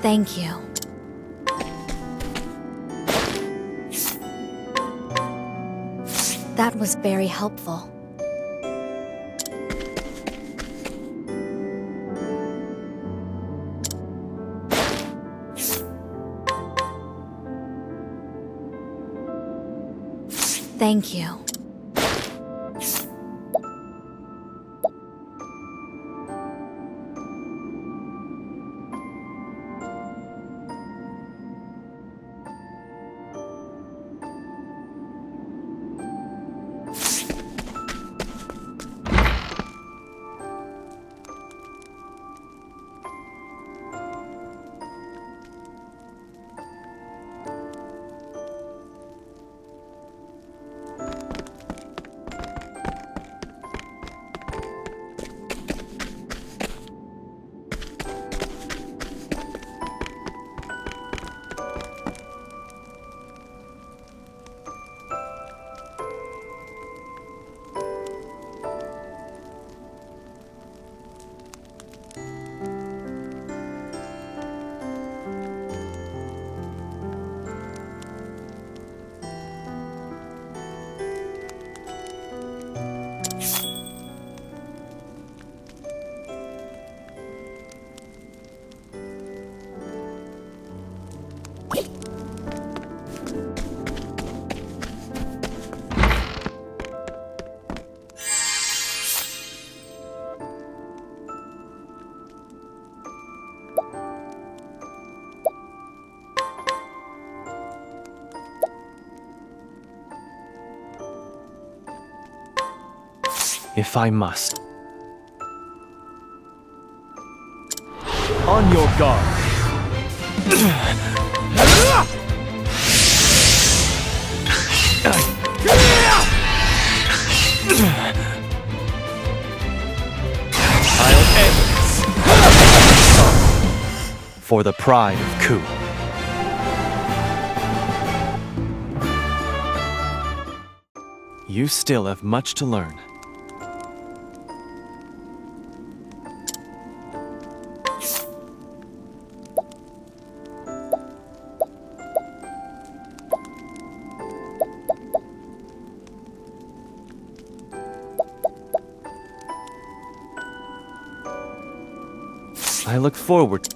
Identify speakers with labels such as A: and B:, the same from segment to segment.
A: Thank you. That was very helpful. Thank you.
B: If I must. On your guard. I'll end this. For the pride of Ku. You still have much to learn. I look forward.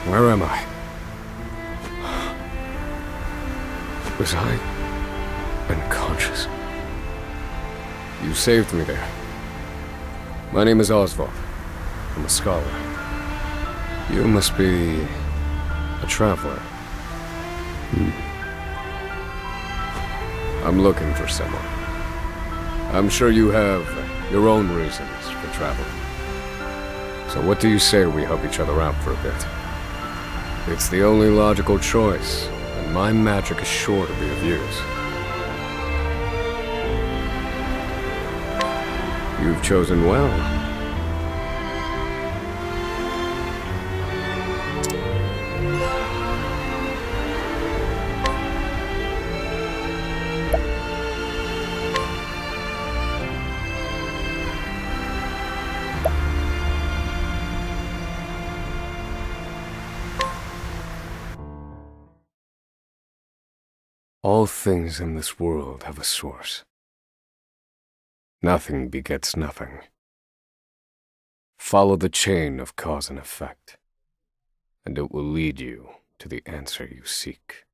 C: Where am I? Was I unconscious? You saved me there. My name is Osvald. I'm a scholar. You must be a traveler. I'm looking for someone. I'm sure you have your own reasons for traveling. So what do you say we help each other out for a bit? It's the only logical choice, and my magic is sure to be of use. You've chosen well. All things in this world have a source. Nothing begets nothing. Follow the chain of cause and effect, and it will lead you to the answer you seek.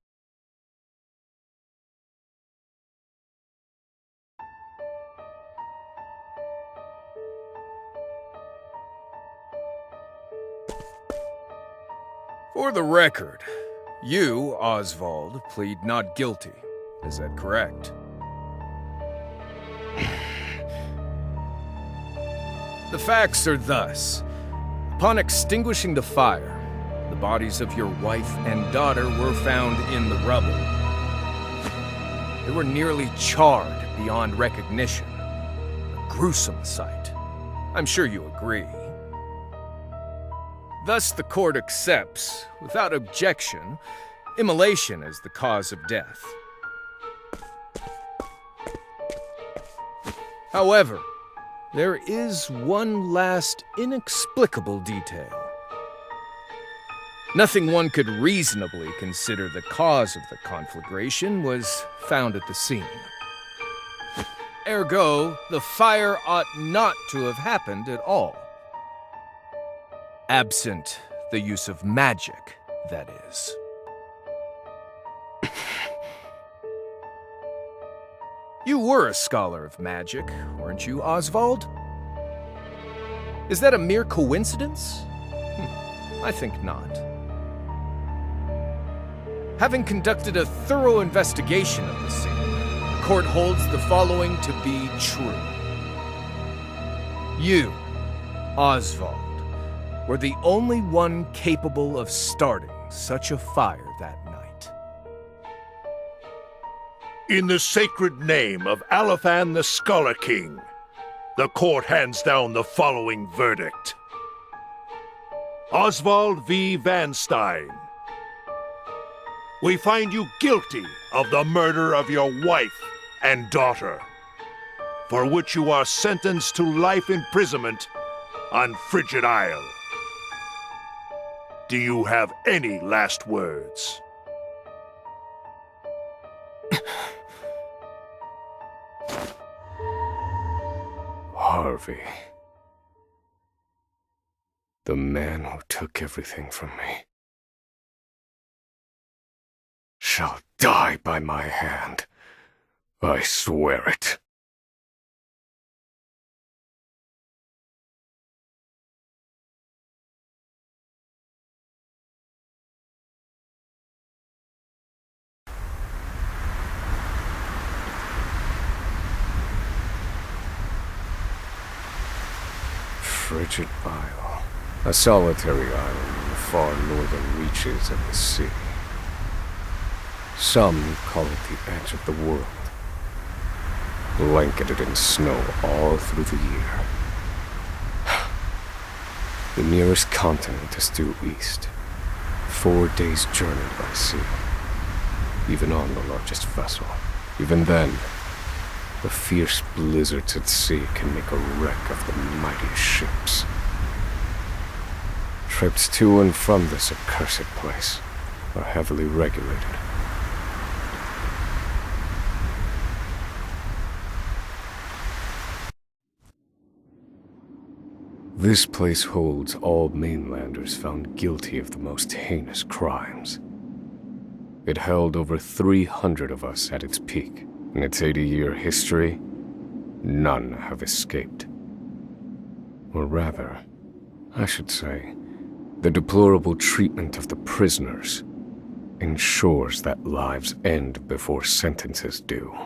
D: For the record, you, Osvald, plead not guilty. Is that correct? The facts are thus. Upon extinguishing the fire, the bodies of your wife and daughter were found in the rubble. They were nearly charred beyond recognition. A gruesome sight. I'm sure you agree. Thus, the court accepts, without objection, immolation as the cause of death. However, there is one last inexplicable detail. Nothing one could reasonably consider the cause of the conflagration was found at the scene. Ergo, the fire ought not to have happened at all. Absent the use of magic, that is. You were a scholar of magic, weren't you, Osvald? Is that a mere coincidence? I think not. Having conducted a thorough investigation of the scene, the court holds the following to be true. You, Osvald, were the only one capable of starting such a fire that night.
E: In the sacred name of Alephan the Scholar King, the court hands down the following verdict. Osvald V. Van Stein, we find you guilty of the murder of your wife and daughter, for which you are sentenced to life imprisonment on Frigid Isle. Do you have any last words?
C: Harvey. The man who took everything from me shall die by my hand. I swear it. Frigid Isle, a solitary island in the far northern reaches of the sea. Some call it the edge of the world, blanketed in snow all through the year. The nearest continent is due east, 4 days' journey by sea, even on the largest vessel. Even then, the fierce blizzards at sea can make a wreck of the mightiest ships. Trips to and from this accursed place are heavily regulated. This place holds all mainlanders found guilty of the most heinous crimes. It held over 300 of us at its peak. In its 80-year history, none have escaped. Or rather, I should say, the deplorable treatment of the prisoners ensures that lives end before sentences do.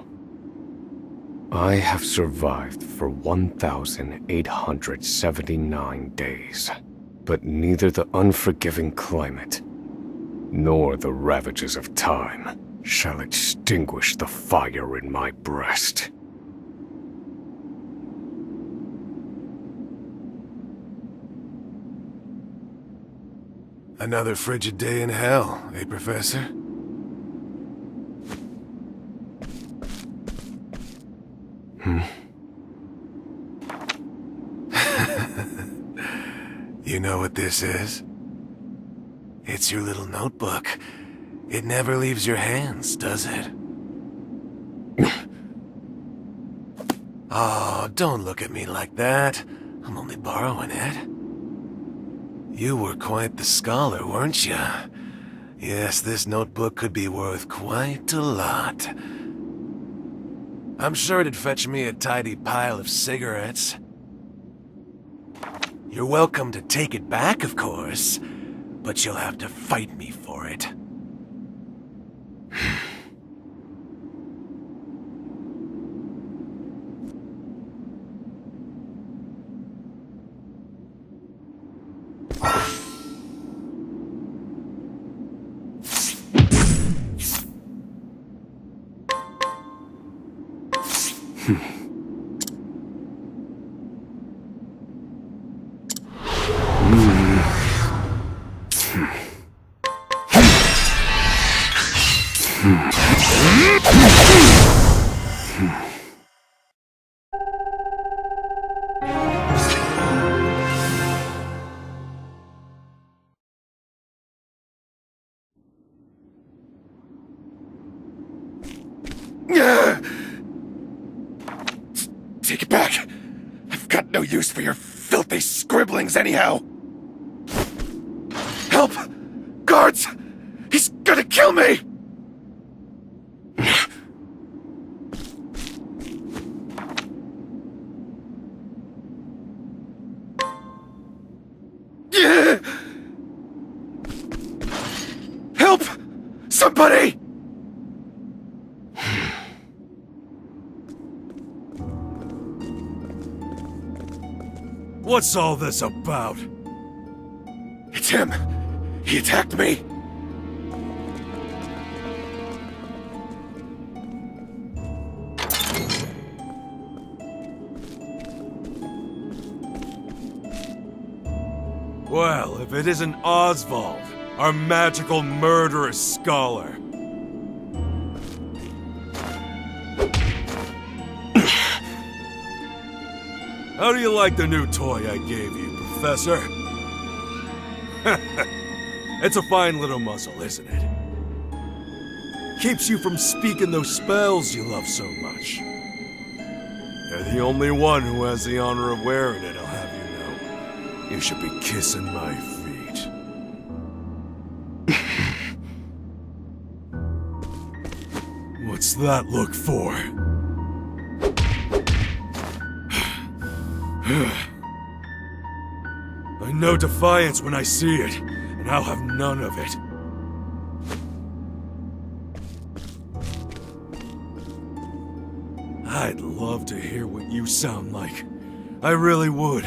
C: I have survived for 1,879 days, but neither the unforgiving climate nor the ravages of time shall extinguish the fire in my breast.
F: Another frigid day in hell, eh, Professor? You know what this is? It's your little notebook. It never leaves your hands, does it? Oh, don't look at me like that. I'm only borrowing it. You were quite the scholar, weren't you? Yes, this notebook could be worth quite a lot. I'm sure it'd fetch me a tidy pile of cigarettes. You're welcome to take it back, of course, but you'll have to fight me for it. Take it back! I've got no use for your filthy scribblings anyhow! Help! Guards! He's gonna kill me! Help! Somebody!
E: What's all this about?
F: It's him! He attacked me!
E: Well, if it isn't Osvald, our magical murderous scholar. How do you like the new toy I gave you, Professor? It's a fine little muzzle, isn't it? Keeps you from speaking those spells you love so much. You're the only one who has the honor of wearing it, I'll have you know. You should be kissing my feet. What's that look for? I know defiance when I see it, and I'll have none of it. I'd love to hear what you sound like. I really would.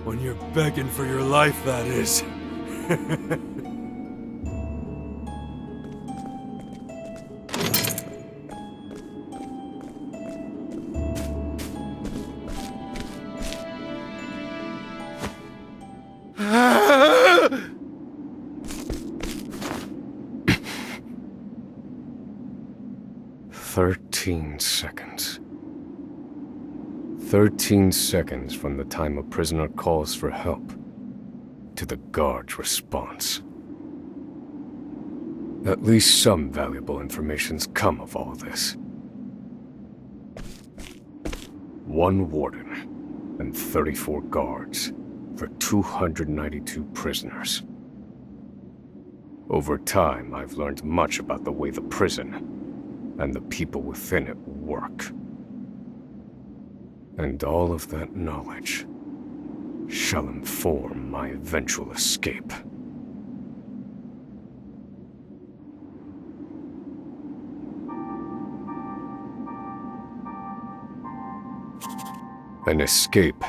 E: When you're begging for your life, that is.
C: Seconds. 13 seconds from the time a prisoner calls for help to the guard's response. At least some valuable information's come of all this. One warden, and 34 guards for 292 prisoners. Over time, I've learned much about the way the prison and the people within it work. And all of that knowledge shall inform my eventual escape. An escape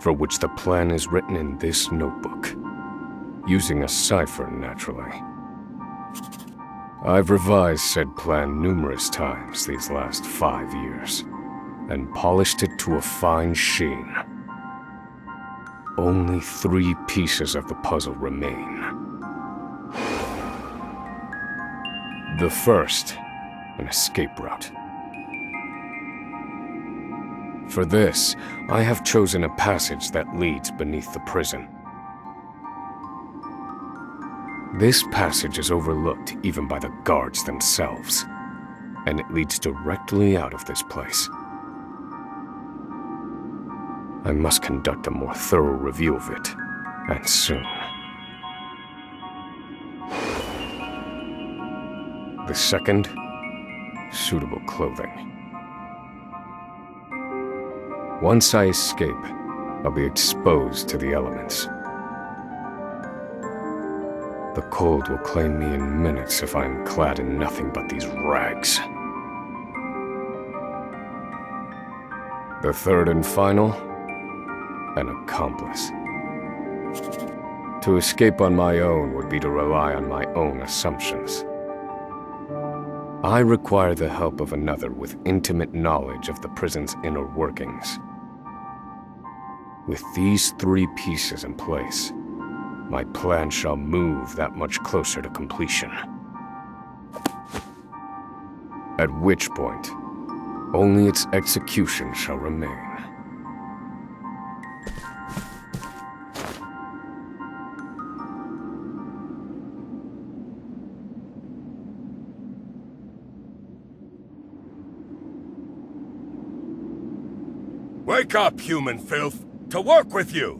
C: for which the plan is written in this notebook, using a cipher, naturally. I've revised said plan numerous times these last 5 years, and polished it to a fine sheen. Only 3 pieces of the puzzle remain. The first, an escape route. For this, I have chosen a passage that leads beneath the prison. This passage is overlooked even by the guards themselves, and it leads directly out of this place. I must conduct a more thorough review of it, and soon. The second, suitable clothing. Once I escape, I'll be exposed to the elements. The cold will claim me in minutes if I'm clad in nothing but these rags. The third and final, an accomplice. To escape on my own would be to rely on my own assumptions. I require the help of another with intimate knowledge of the prison's inner workings. With these 3 pieces in place, my plan shall move that much closer to completion. At which point, only its execution shall remain.
E: Wake up, human filth! To work with you!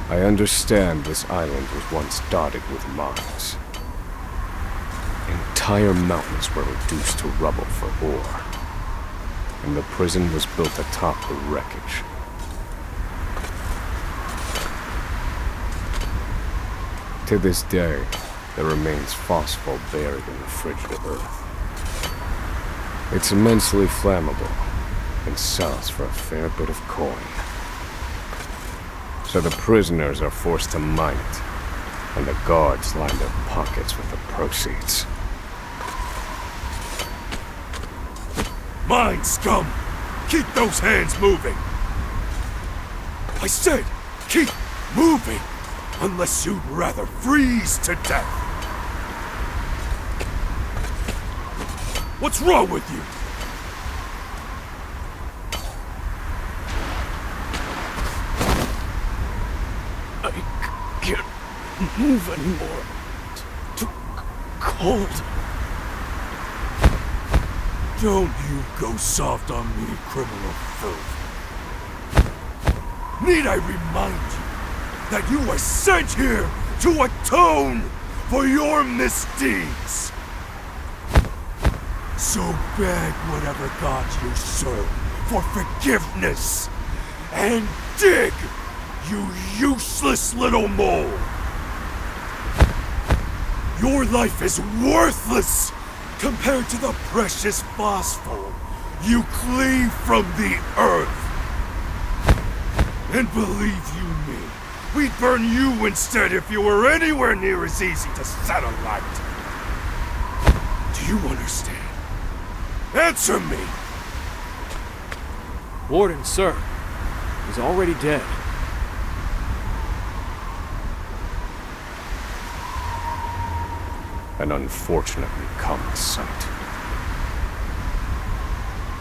C: I understand this island was once dotted with mines. Entire mountains were reduced to rubble for ore, and the prison was built atop the wreckage. To this day, there remains phosphor buried in the frigid earth. It's immensely flammable, and sells for a fair bit of coin. So the prisoners are forced to mine it, and the guards line their pockets with the proceeds.
E: Mine scum! Keep those hands moving! I said, keep moving! Unless you'd rather freeze to death! What's wrong with you?
C: I can't move anymore. Too cold.
E: Don't you go soft on me, criminal filth. Need I remind you that you were sent here to atone for your misdeeds? So beg whatever gods you serve for forgiveness, and dig, you useless little mole! Your life is worthless compared to the precious phosphor you cleave from the earth. And believe you me, we'd burn you instead if you were anywhere near as easy to set alight. Do you understand? Answer me!
B: Warden, sir. He's already dead.
C: An unfortunately common sight.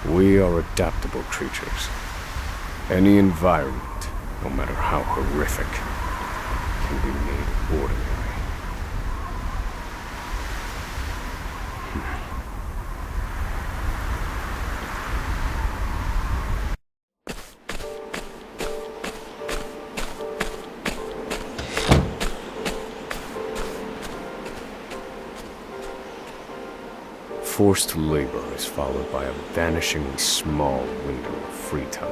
C: We are adaptable creatures. Any environment, no matter how horrific, can be made ordinary. Forced labor is followed by a vanishingly small window of free time.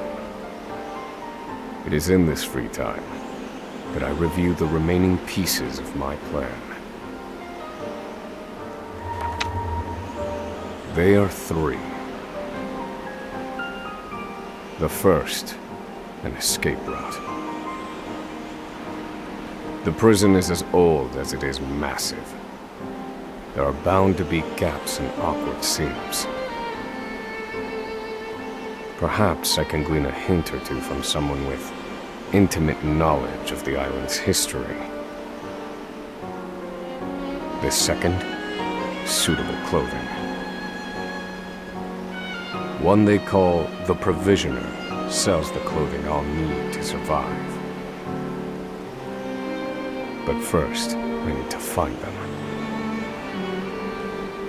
C: It is in this free time that I review the remaining pieces of my plan. They are three. The first, an escape route. The prison is as old as it is massive. There are bound to be gaps and awkward seams. Perhaps I can glean a hint or two from someone with intimate knowledge of the island's history. The second, suitable clothing. One they call the Provisioner sells the clothing I'll need to survive. But first, I need to find them.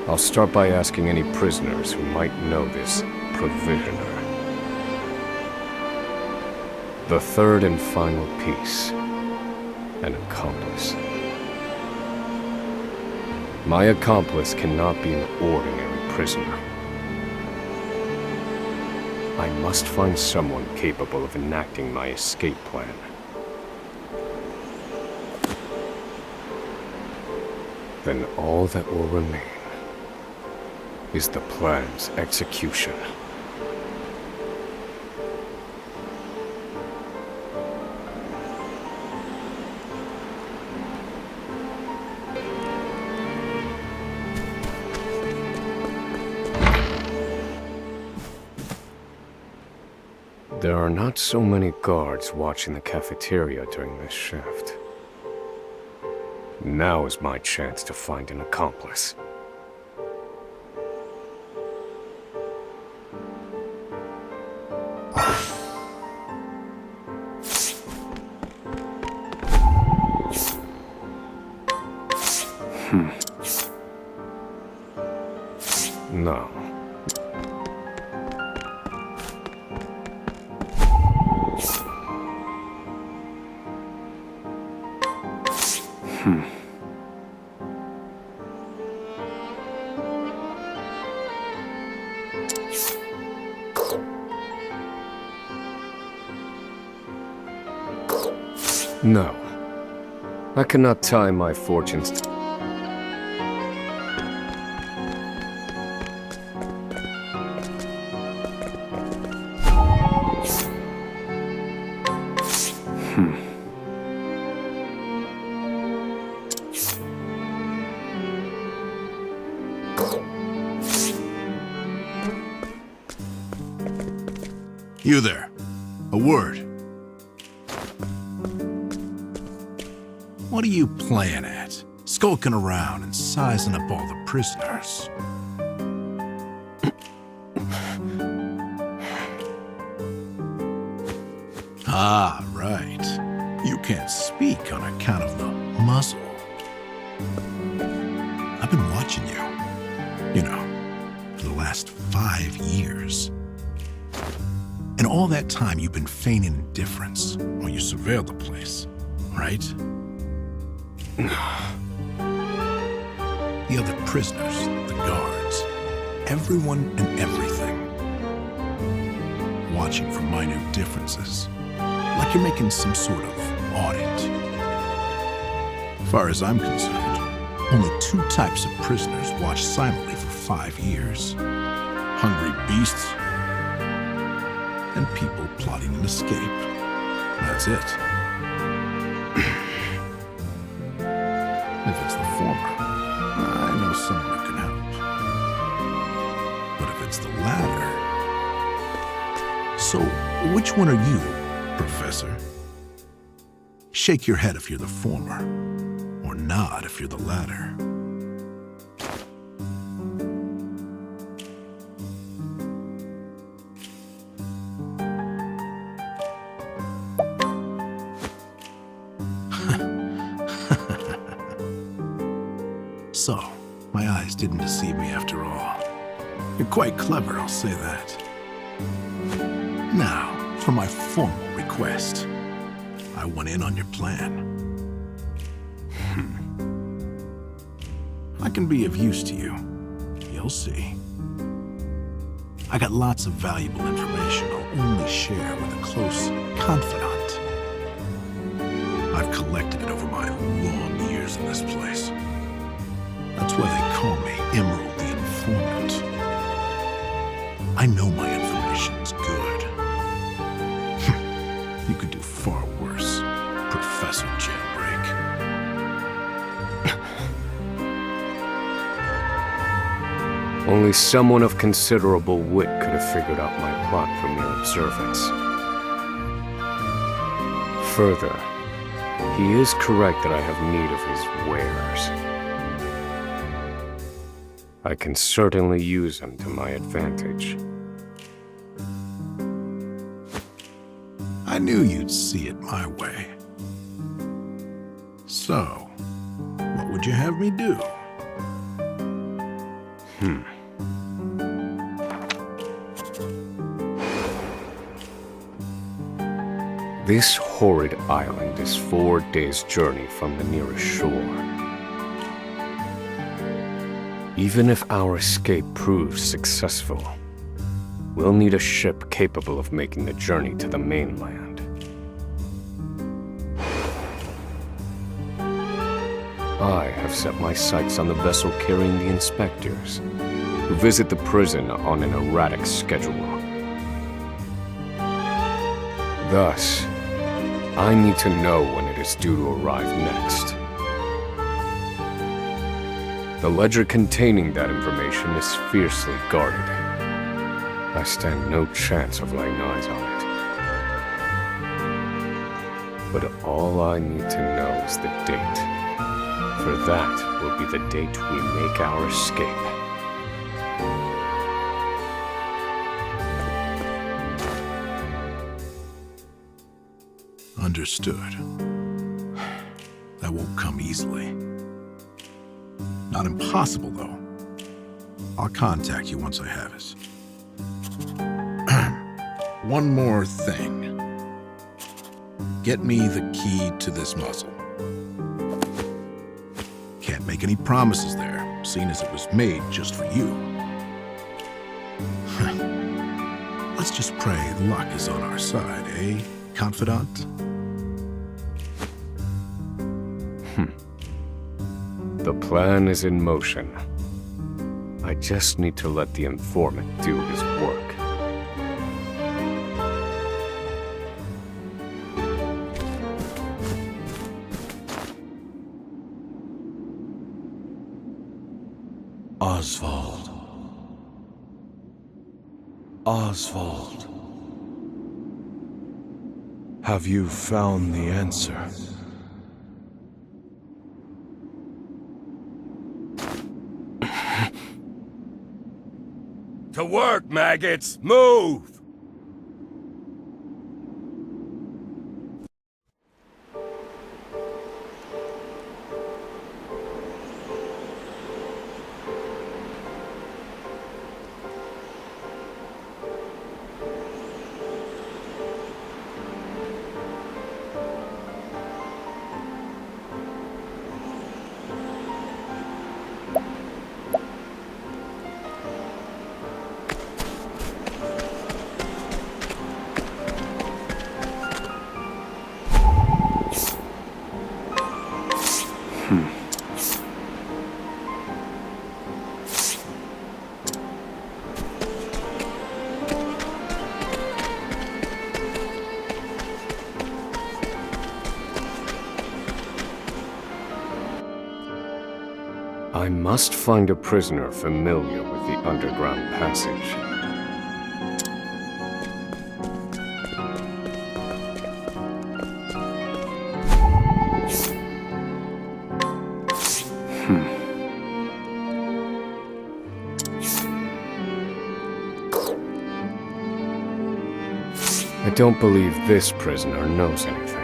C: I'll start by asking any prisoners who might know this Provisioner. The third and final piece, an accomplice. My accomplice cannot be an ordinary prisoner. I must find someone capable of enacting my escape plan. Then all that will remain is the plan's execution. There are not so many guards watching the cafeteria during this shift. Now is my chance to find an accomplice. No. No. I cannot tie my fortunes to...
G: You there. A word. What are you playing at? Skulking around and sizing up all the prisoners. Ah, right. You can't speak on account of the muzzle. I've been watching you. You know, for the last 5 years. And all that time you've been feigning indifference while you surveilled the place, right? The other prisoners, the guards, everyone and everything. Watching for minute differences, like you're making some sort of audit. As far as I'm concerned, only 2 types of prisoners watch silently for 5 years. Hungry beasts and people plotting an escape. That's it. If it's the former, I know someone who can help. But if it's the latter... So, which one are you, Professor? Shake your head if you're the former, or nod if you're the latter. So, my eyes didn't deceive me after all. You're quite clever, I'll say that. Now, for my formal request. I want in on your plan. I can be of use to you. You'll see. I got lots of valuable information I'll only share with a close confidant. I've collected it over my long years in this place. That's why they call me Emerald the Informant. I know my information's good. You could do far worse, Professor Jailbreak.
C: Only someone of considerable wit could have figured out my plot from mere observance. Further, he is correct that I have need of his wares. I can certainly use them to my advantage.
G: I knew you'd see it my way. So, what would you have me do?
C: This horrid island is 4 days' journey from the nearest shore. Even if our escape proves successful, we'll need a ship capable of making the journey to the mainland. I have set my sights on the vessel carrying the inspectors, who visit the prison on an erratic schedule. Thus, I need to know when it is due to arrive next. The ledger containing that information is fiercely guarded. I stand no chance of laying eyes on it. But all I need to know is the date. For that will be the date we make our escape.
G: Understood. That won't come easily. Not impossible, though. I'll contact you once I have it. One more thing. Get me the key to this muzzle. Can't make any promises there, seeing as it was made just for you. Let's just pray luck is on our side, eh, confidant?
C: The plan is in motion. I just need to let the informant do his work.
H: Osvald. Osvald. Have you found the answer?
D: To work, maggots! Move!
C: I must find a prisoner familiar with the underground passage. I don't believe this prisoner knows anything.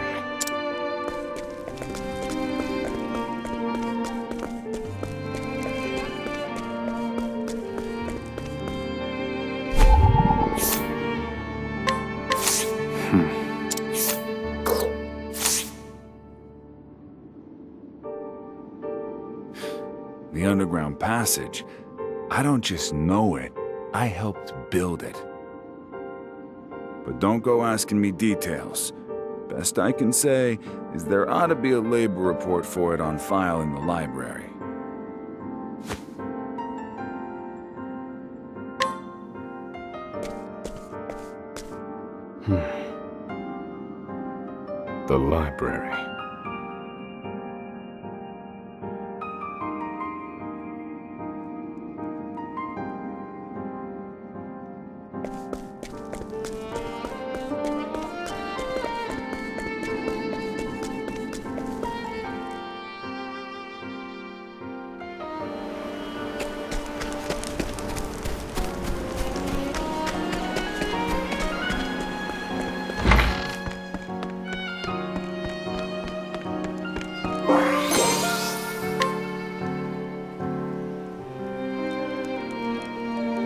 I: The underground passage. I don't just know it, I helped build it. But don't go asking me details. Best I can say is there ought to be a labor report for it on file in the library.
C: The library.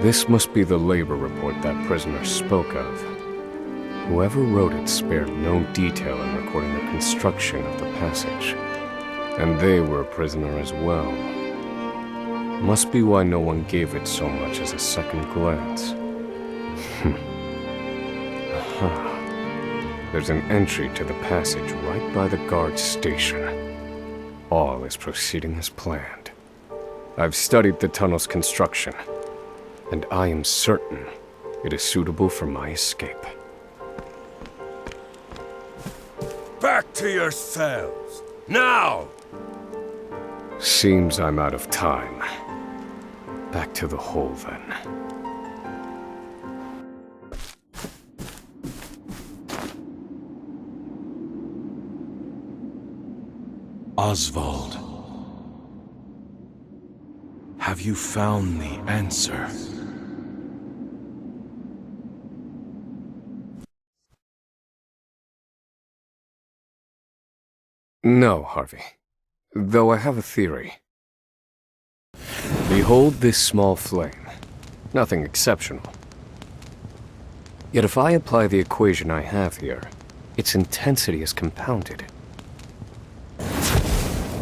C: This must be the labor report that prisoner spoke of. Whoever wrote it spared no detail in recording the construction of the passage. And they were a prisoner as well. Must be why no one gave it so much as a second glance. Aha. There's an entry to the passage right by the guard station. All is proceeding as planned. I've studied the tunnel's construction, and I am certain it is suitable for my escape.
E: Back to your cells, now!
C: Seems I'm out of time. Back to the hole, then.
H: Osvald. Have you found the answer?
C: No, Harvey. Though I have a theory. Behold this small flame. Nothing exceptional. Yet if I apply the equation I have here, its intensity is compounded.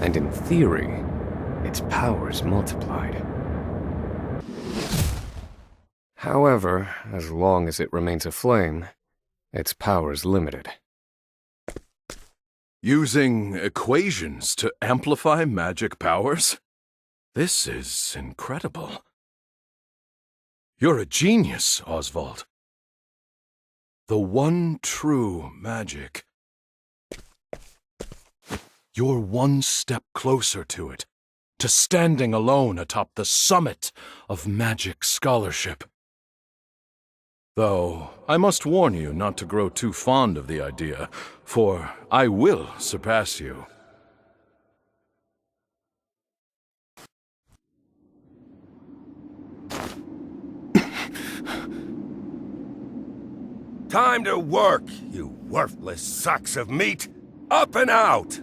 C: And in theory, its power is multiplied. However, as long as it remains a flame, its power is limited.
H: Using equations to amplify magic powers? This is incredible. You're a genius, Osvald. The one true magic. You're one step closer to it, to standing alone atop the summit of magic scholarship. Though, I must warn you not to grow too fond of the idea, for I will surpass you.
E: Time to work, you worthless sacks of meat! Up and out!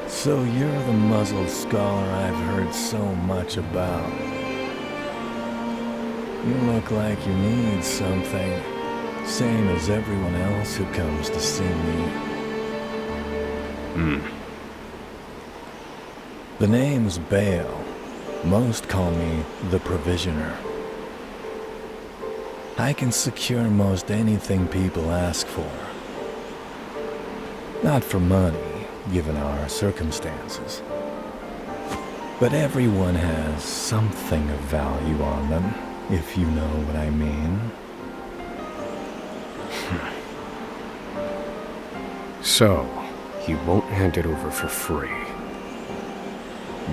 J: So you're the muzzled scholar I've heard so much about. You look like you need something, same as everyone else who comes to see me. The name's Bale. Most call me the Provisioner. I can secure most anything people ask for. Not for money, given our circumstances. But everyone has something of value on them, if you know what I mean.
C: So, he won't hand it over for free.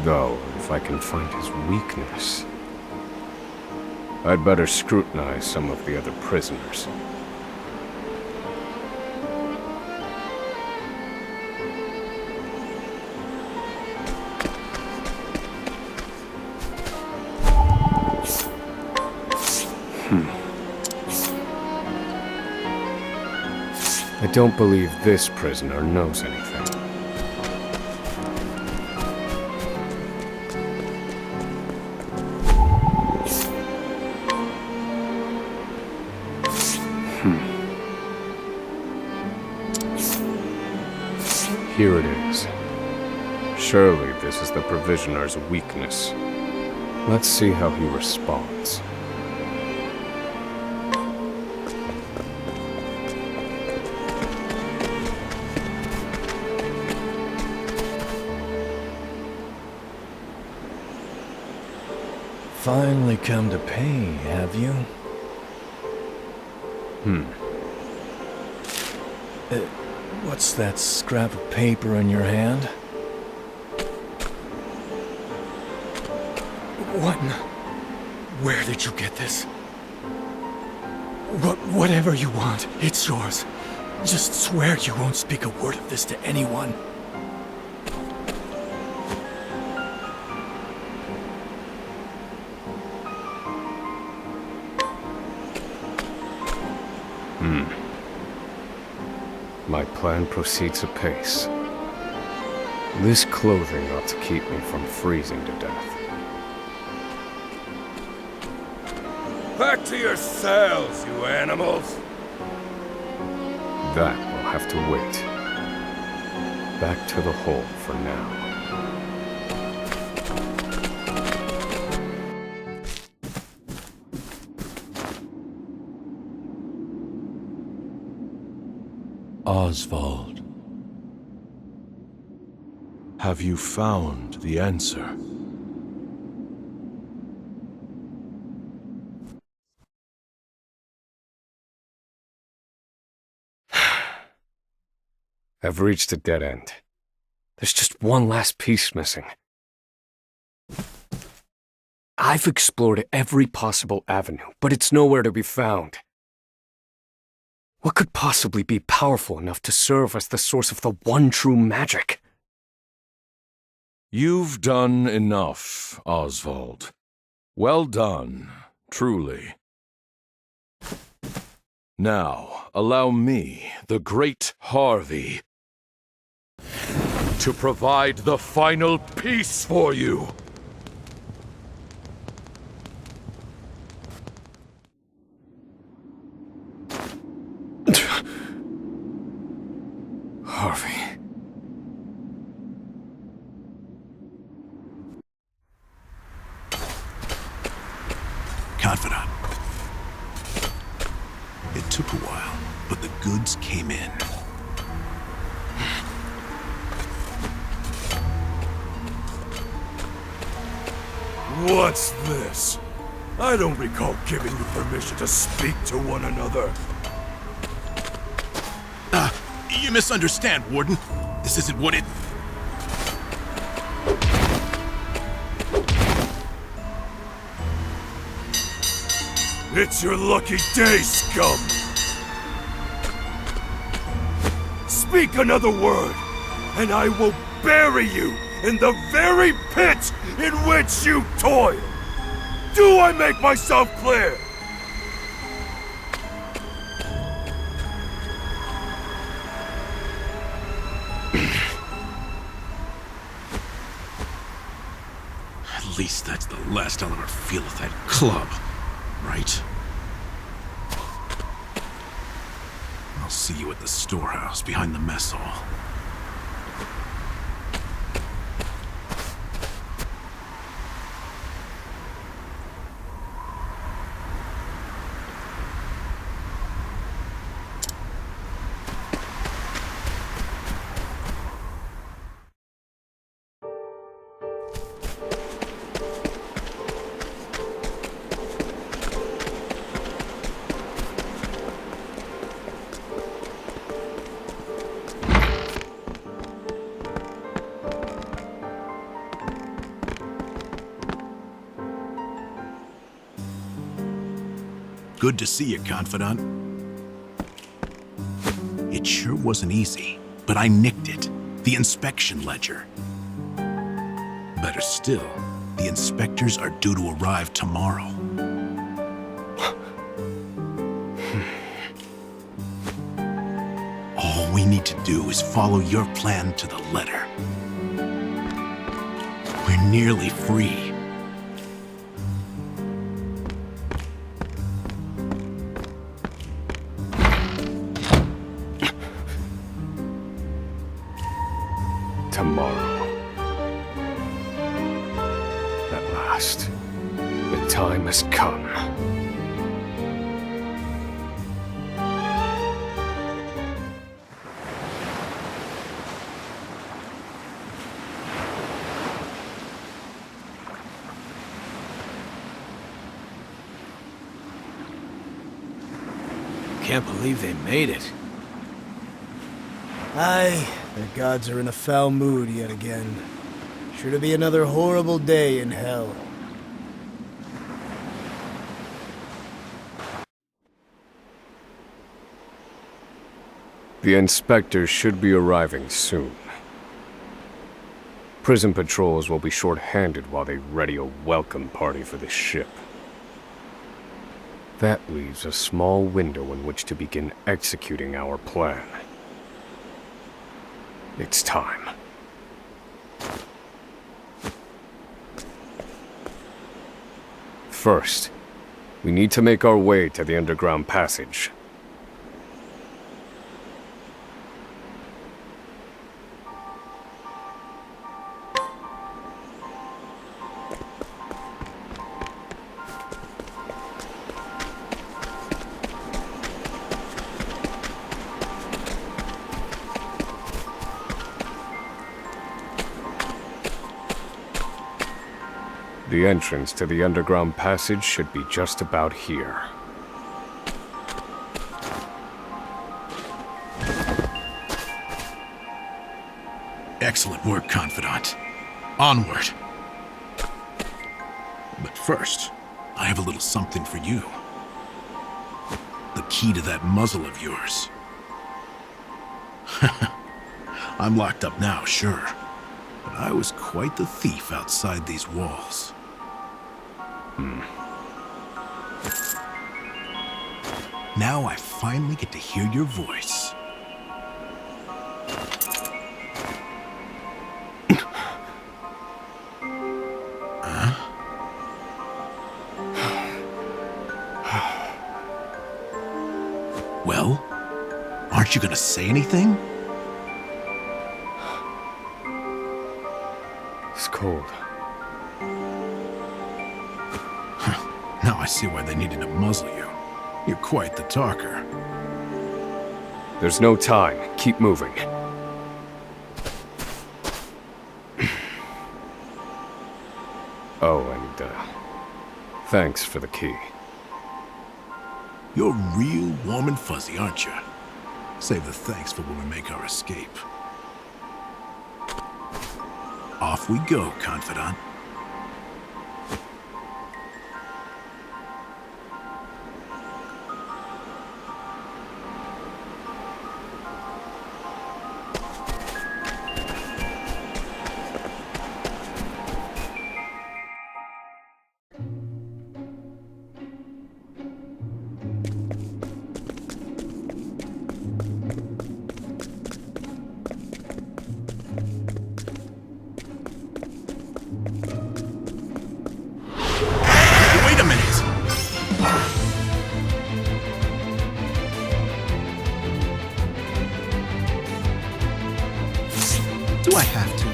C: Though, if I can find his weakness, I'd better scrutinize some of the other prisoners. I don't believe this prisoner knows anything. Here it is. Surely this is the Provisioner's weakness. Let's see how he responds.
J: Finally come to pay, have you? What's that scrap of paper in your hand?
K: Where did you get this? Whatever you want, it's yours. Just swear you won't speak a word of this to anyone.
C: My plan proceeds apace. This clothing ought to keep me from freezing to death.
D: Back to your cells, you animals!
C: That will have to wait. Back to the hole for now.
H: Osvald. Have you found the answer?
C: I've reached a dead end. There's just one last piece missing. I've explored every possible avenue, but it's nowhere to be found. What could possibly be powerful enough to serve as the source of the one true magic?
H: You've done enough, Osvald. Well done, truly. Now, allow me, the great Harvey, to provide the final piece for you.
C: Harvey.
G: Confidant. It took a while, but the goods came in.
E: What's this? I don't recall giving you permission to speak to one another.
G: You misunderstand, Warden. This isn't what it...
E: It's your lucky day, scum! Speak another word, and I will bury you in the very pit in which you toil! Do I make myself clear?
G: At least that's the last I'll ever feel of that club, right? I'll see you at the storehouse behind the mess hall. Good to see you, Confidant. It sure wasn't easy, but I nicked it. The inspection ledger. Better still, the inspectors are due to arrive tomorrow. All we need to do is follow your plan to the letter. We're nearly free.
C: Tomorrow. At last, the time has come.
B: Can't believe they made it.
L: Aye, the gods are in a foul mood yet again. Sure to be another horrible day in hell.
C: The inspectors should be arriving soon. Prison patrols will be short-handed while they ready a welcome party for the ship. That leaves a small window in which to begin executing our plan. It's time. First, we need to make our way to the underground passage. The entrance to the underground passage should be just about here.
G: Excellent work, Confidant. Onward. But first, I have a little something for you. The key to that muzzle of yours. I'm locked up now, sure. But I was quite the thief outside these walls. Now I finally get to hear your voice. Well, aren't you gonna say anything?
C: It's cold.
G: Now I see why they needed to muzzle you. You're quite the talker.
C: There's no time. Keep moving. Oh, and, thanks for the key.
G: You're real warm and fuzzy, aren't you? Save the thanks for when we make our escape. Off we go, Confidant. Do I have to?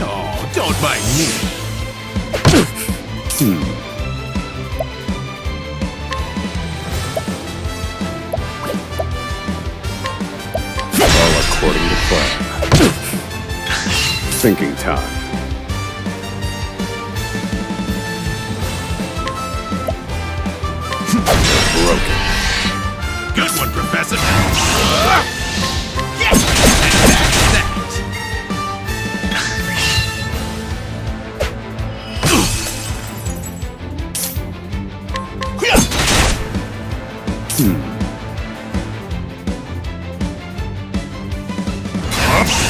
G: Oh, don't mind me.
C: All according to plan. Thinking time. Broken.
G: Good one, Professor. Yes! And that's that.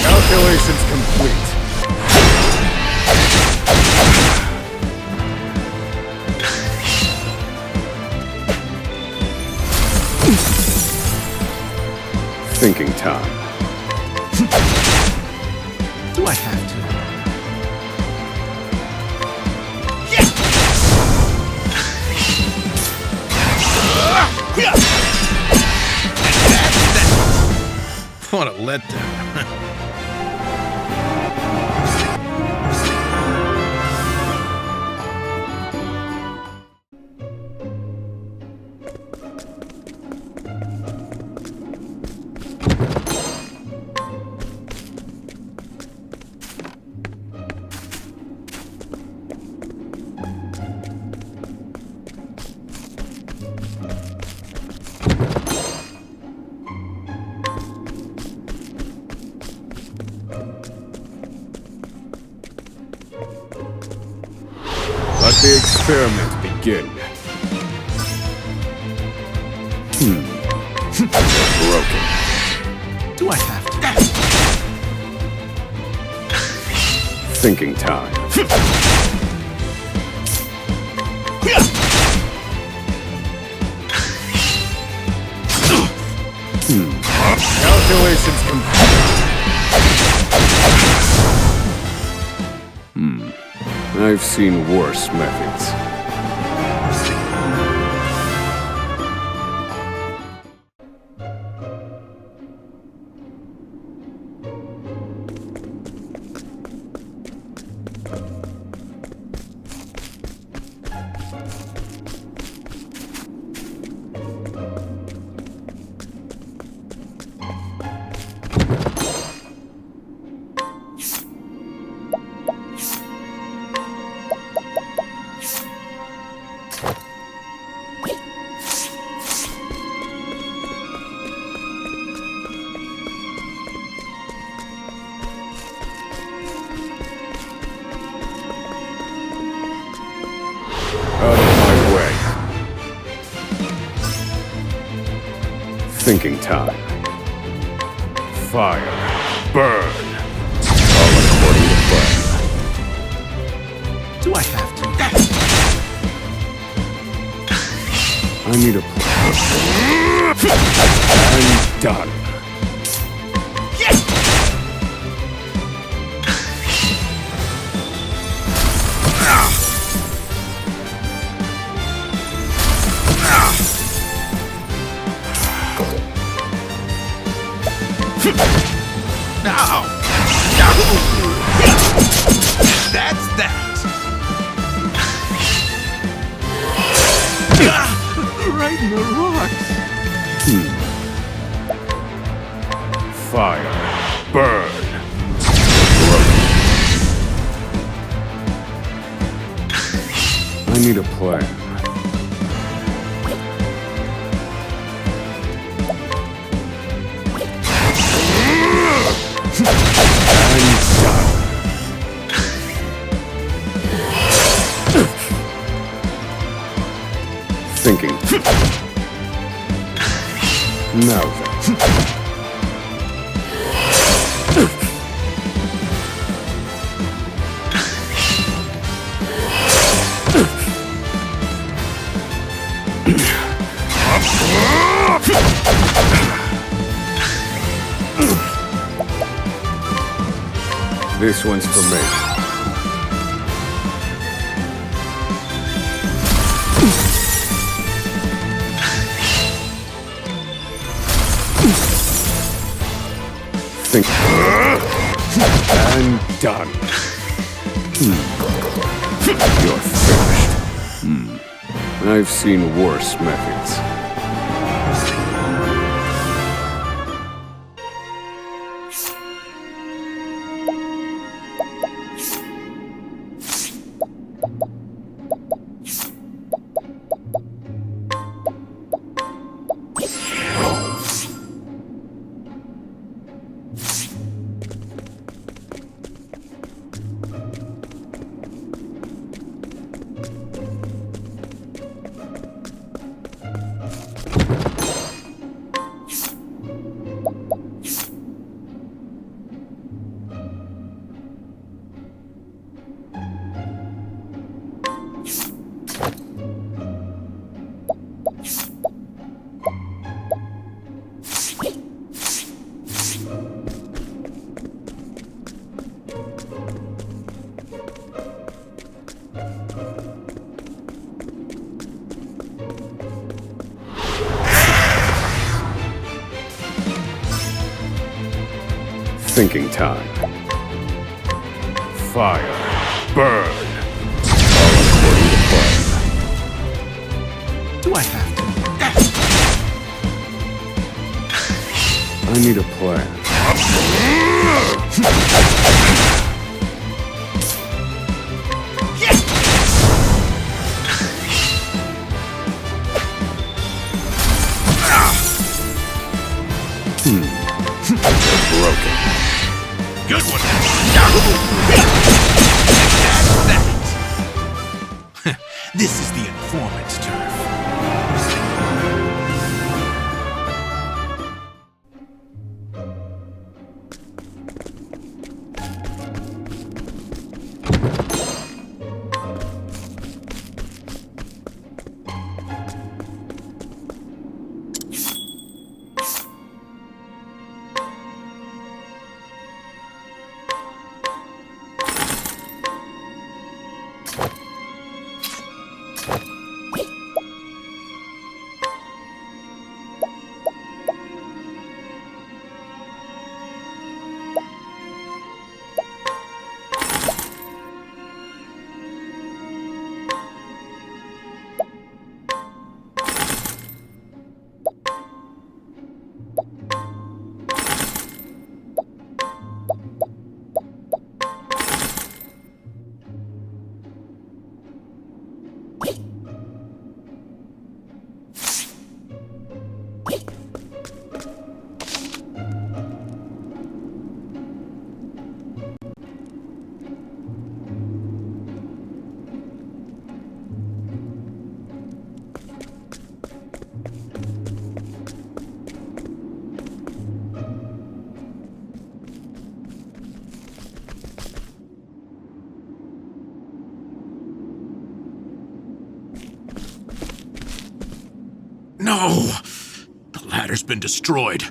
D: Calculations complete.
C: Thinking time.
K: Do I have to?
B: What a letdown.
C: Let the experiment begin. Broken.
K: Do I have to?
C: Thinking time.
D: Calculations complete.
C: I've seen worse methods. Out of my way. Thinking time. Fire. Burn. All according to plan.
K: Do I have to?
C: I need a plan. And done.
B: Now! That's that!
K: Right in the rocks.
C: Fire. Burn. I need a plan. Thinking. Now then. This one's for me. Think. And done. You're finished. I've seen worse methods. Thinking time. Fire. Burn. All according to plan.
B: Do I have to?
C: I need a plan. Broken.
B: Good one. That's that. This is the informant's turf. No! The ladder's been destroyed.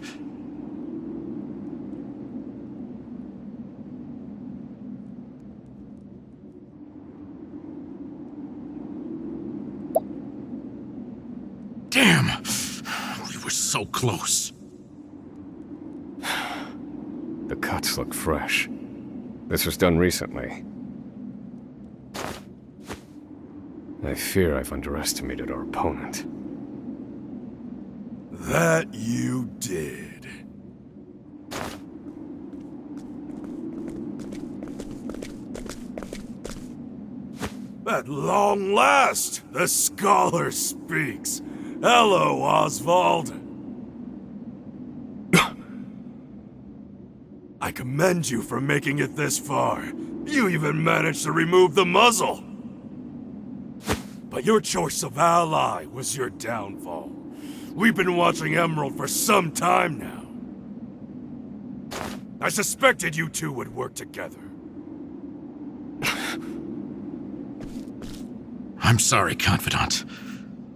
B: Damn! We were so close.
C: The cuts look fresh. This was done recently. I fear I've underestimated our opponent.
K: That you did. At long last, the scholar speaks. Hello, Osvald. I commend you for making it this far. You even managed to remove the muzzle. But your choice of ally was your downfall. We've been watching Emerald for some time now. I suspected you two would work together.
B: I'm sorry, Confidant.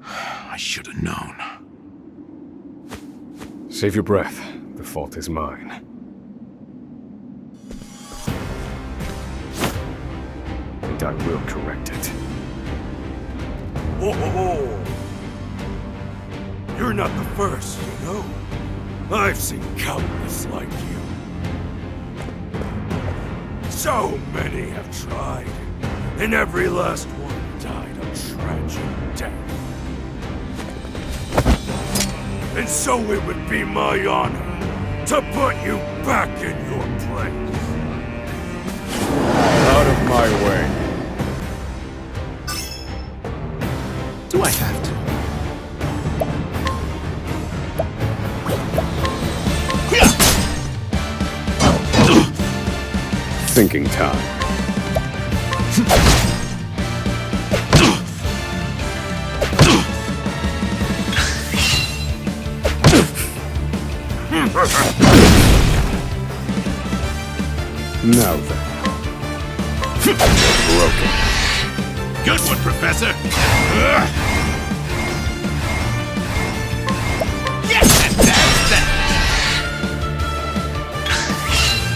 B: I should have known.
C: Save your breath. The fault is mine. And I will correct it.
K: Whoa! You're not the first, you know. I've seen countless like you. So many have tried, and every last one died a tragic death. And so it would be my honor to put you back in your place.
D: Out of my way.
B: Do I have to?
C: Thinking time. Now then. Broken.
B: Good one, Professor! Yes, and that's that!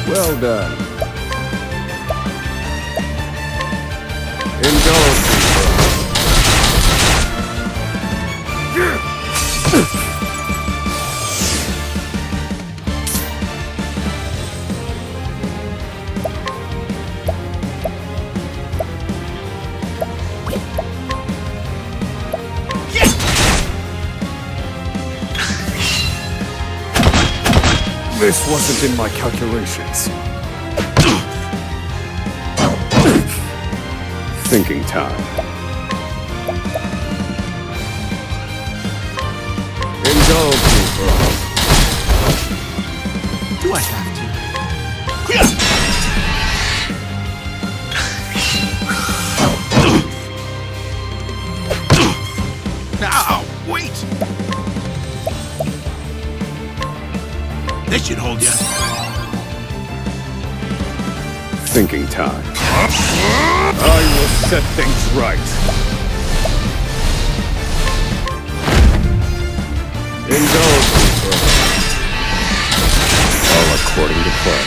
C: Well done. Indulge me, This wasn't in my calculations. Thinking time. Indulge me for a moment.
B: Do I have to? Now, wait! This should hold you.
C: Thinking time. I will set things right. Indulge me for a moment. All according to plan.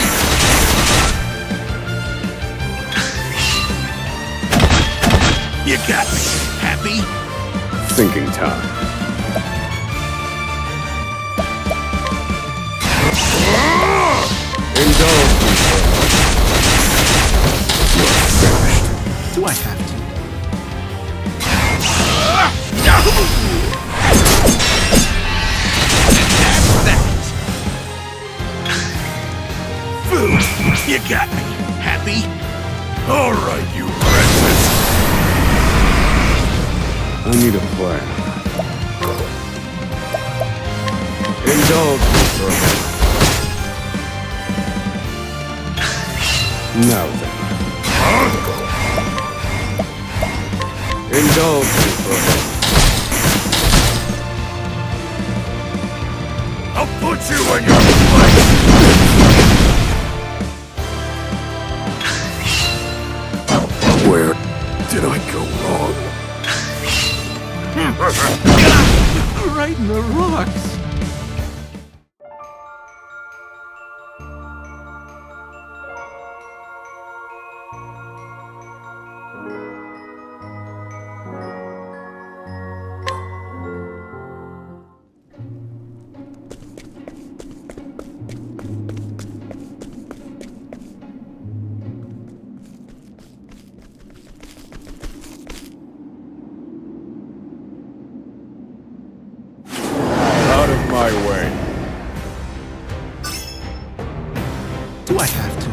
B: You got me. Happy?
C: Thinking time. Indulge me for a moment. You're finished.
B: Do I have to? Food! You got me. Happy?
K: All right, you wretches.
C: I need a plan. Indulge me for a moment. Now then. Indulge me for a moment.
K: I'll put you in your place.
C: Where did I go wrong?
B: Right in the rocks.
C: Out of my way.
B: Do I have to?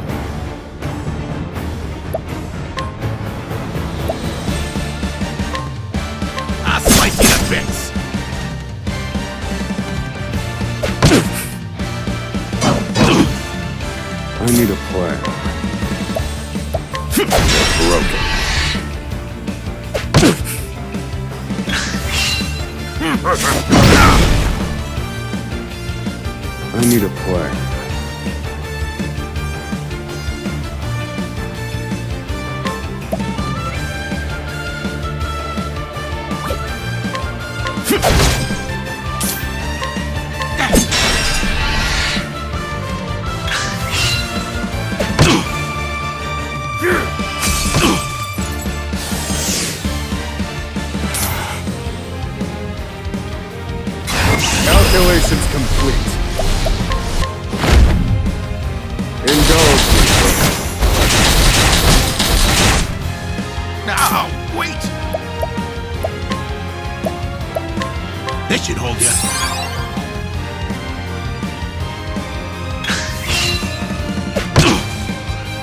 B: I'll slice you to bits.
C: I need a plan. They're broken. I need a plan. Calculations complete. Indulge me for a moment.
B: Now, wait! This should hold you.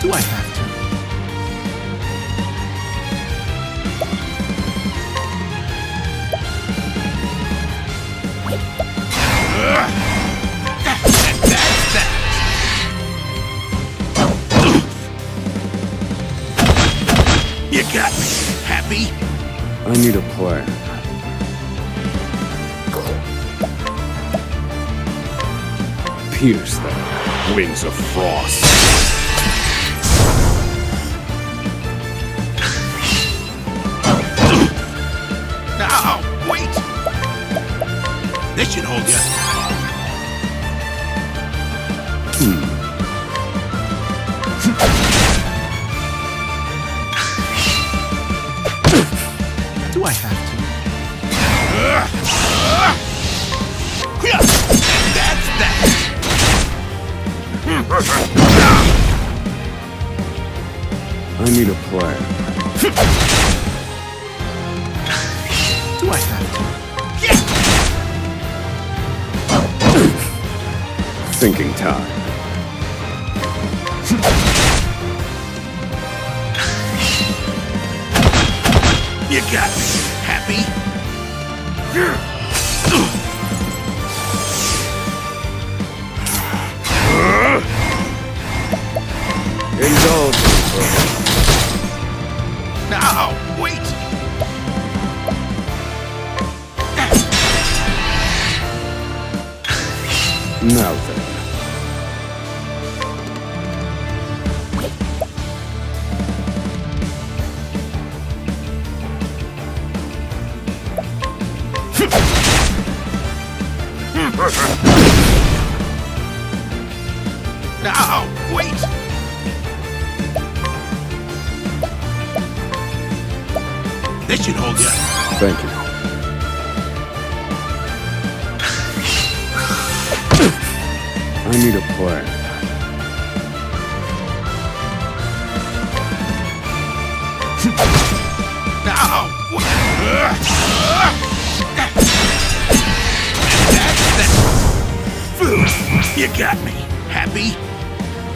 B: Do I have to? You got me. Happy?
C: I need a plan. Pierce them. Winds of frost.
B: Now, wait! This should hold you. Do I have to? That's that!
C: I need a plan.
B: Do I have to?
C: Thinking time.
K: You got me. Happy?
C: Indulge me for
K: Now, wait!
C: Now then.
K: Now, wait! This should hold you.
C: Thank you. I need a plan.
K: Now, you got me. Happy?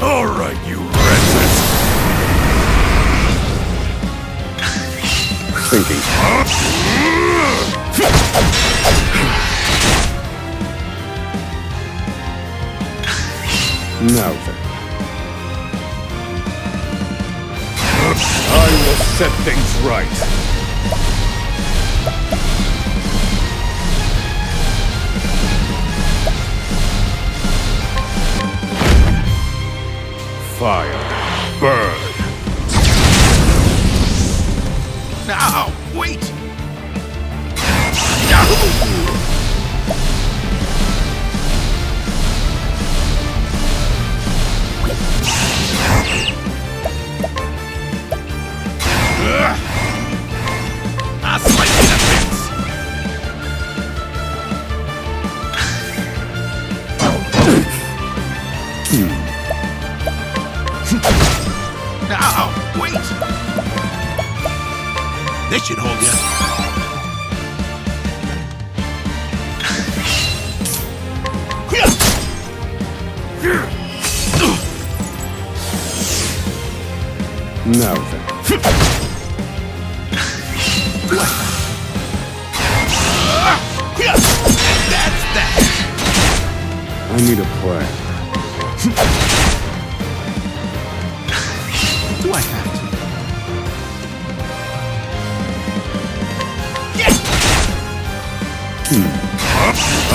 K: All right, you wretches.
C: Thinking. Now then. I will set things right. Fire. Burn.
K: Now, wait! No! I'll slice you to bits! Now, wait! This should hold you.
C: Now then.
K: That's that!
C: I need a plan.
K: Do I have to?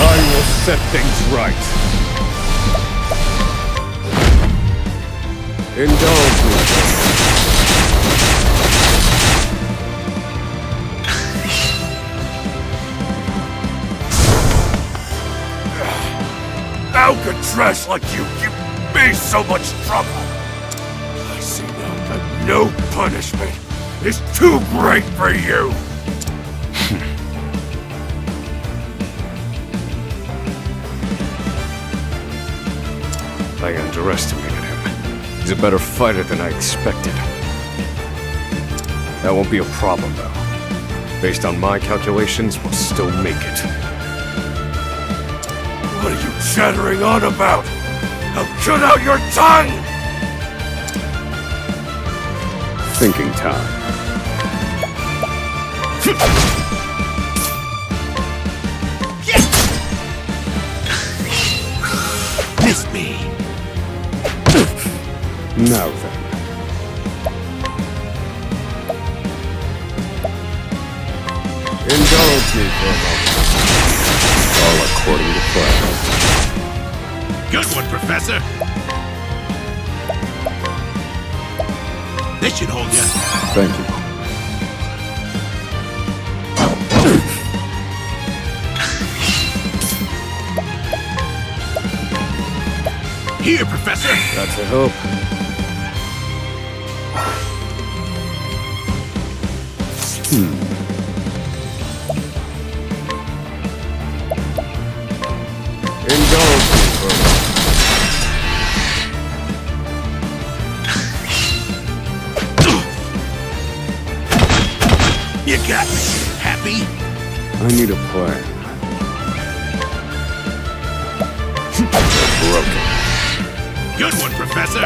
C: I will set things right. Indulge me.
K: Alcatraz like you give me so much trouble. I see now that no punishment is too great for you.
C: I underestimated him. He's a better fighter than I expected. That won't be a problem, though. Based on my calculations, we'll still make it.
K: What are you chattering on about? Now cut out your tongue!
C: Thinking time.
K: Miss me.
C: Now then. Indulge me for a moment. All according to plan.
K: Good one, Professor. This should hold you.
C: Thank you.
K: Here, Professor.
C: That's a hope. Indulge me for a moment.
K: You got me. Happy?
C: I need a plan. broken.
B: Good one, Professor!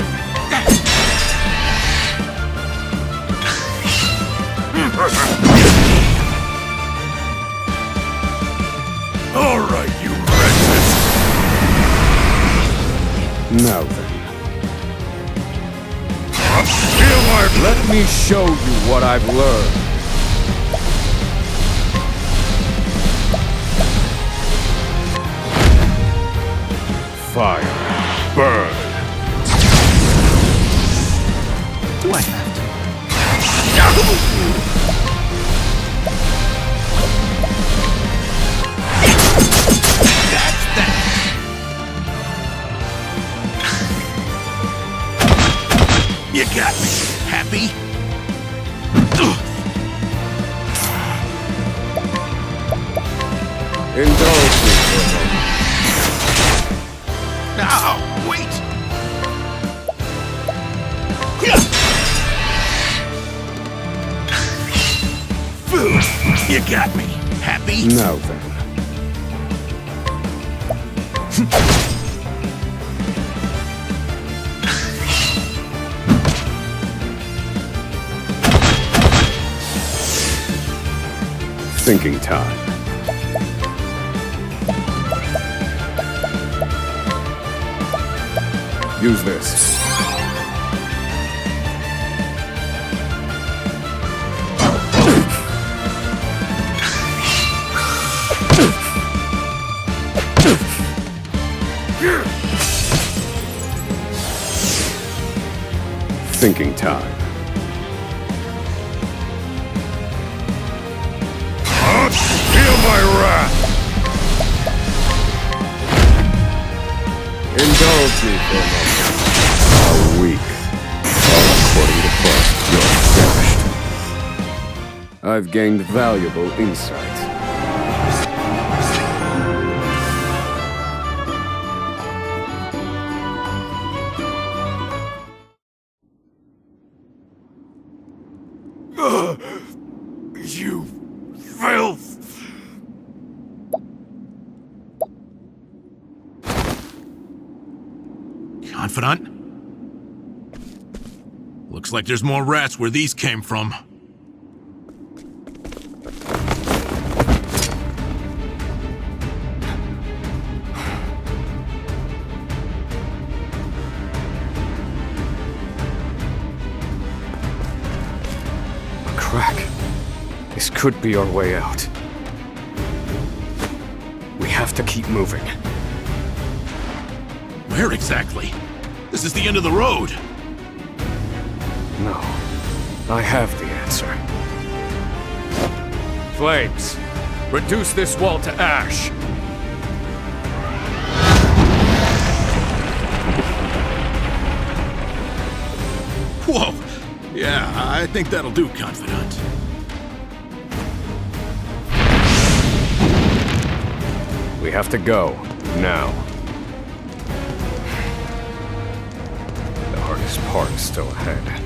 K: All right, you wretches!
C: Now then,
D: Let me show you what I've learned.
C: fire, burn.
B: Do I have to? That's that! You got me. Happy?
C: Indulge me for a moment.
B: Ow! Wait! You got me. Happy?
C: Now then. Thinking time. Use this. Thinking time.
K: Feel my wrath!
C: Indulge me for a moment. How weak. All according to plan. You're finished. I've gained valuable insight.
K: You filth!
B: Confidant? Looks like there's more rats where these came from.
C: A crack. This could be our way out. We have to keep moving.
B: Where exactly? This is the end of the road.
C: No. I have the answer. Flames! Reduce this wall to ash!
B: Whoa! Yeah, I think that'll do, Confidant.
C: We have to go. Now. The hardest part is still ahead.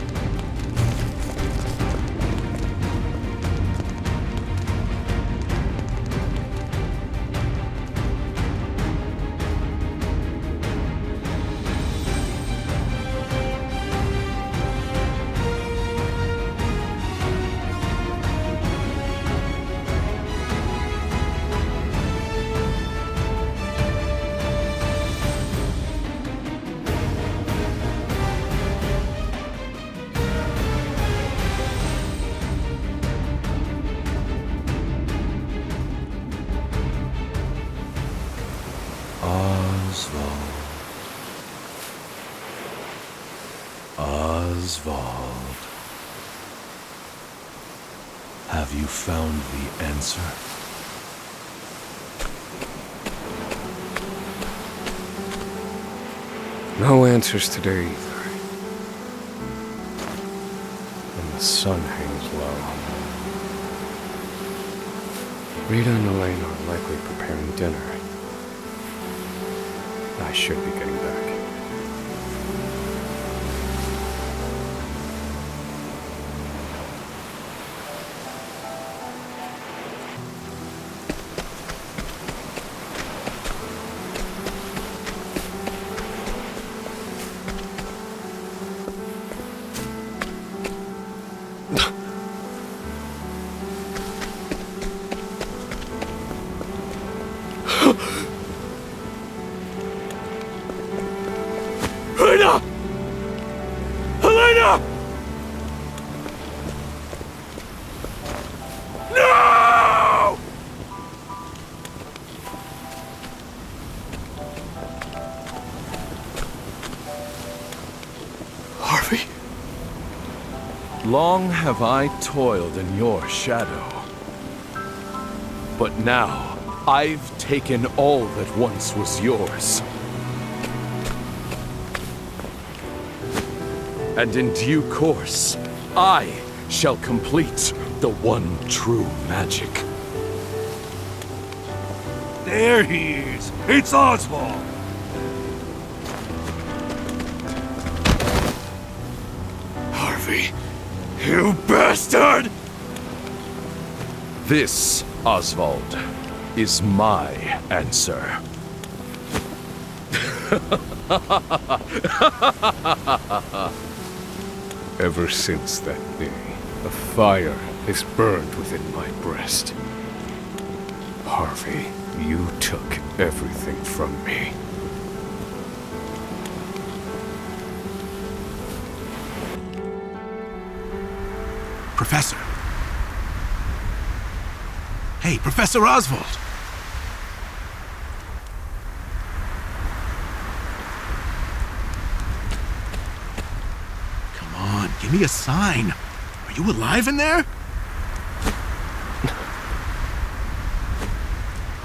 H: Osvald. Have you found the answer?
C: No answers today either. And the sun hangs low. Rita and Elaine are likely preparing dinner. I should be getting back.
K: up! No!
H: Harvey? Long have I toiled in your shadow. But now, I've taken all that once was yours. And in due course, I shall complete the one true magic.
K: There he is! It's Osvald!
H: Harvey, you bastard! This, Osvald, is my answer.
C: Ever since that day, a fire has burned within my breast. Harvey, you took everything from me.
G: Professor. Hey, Professor Osvald. Come on, give me a sign. Are you alive in there?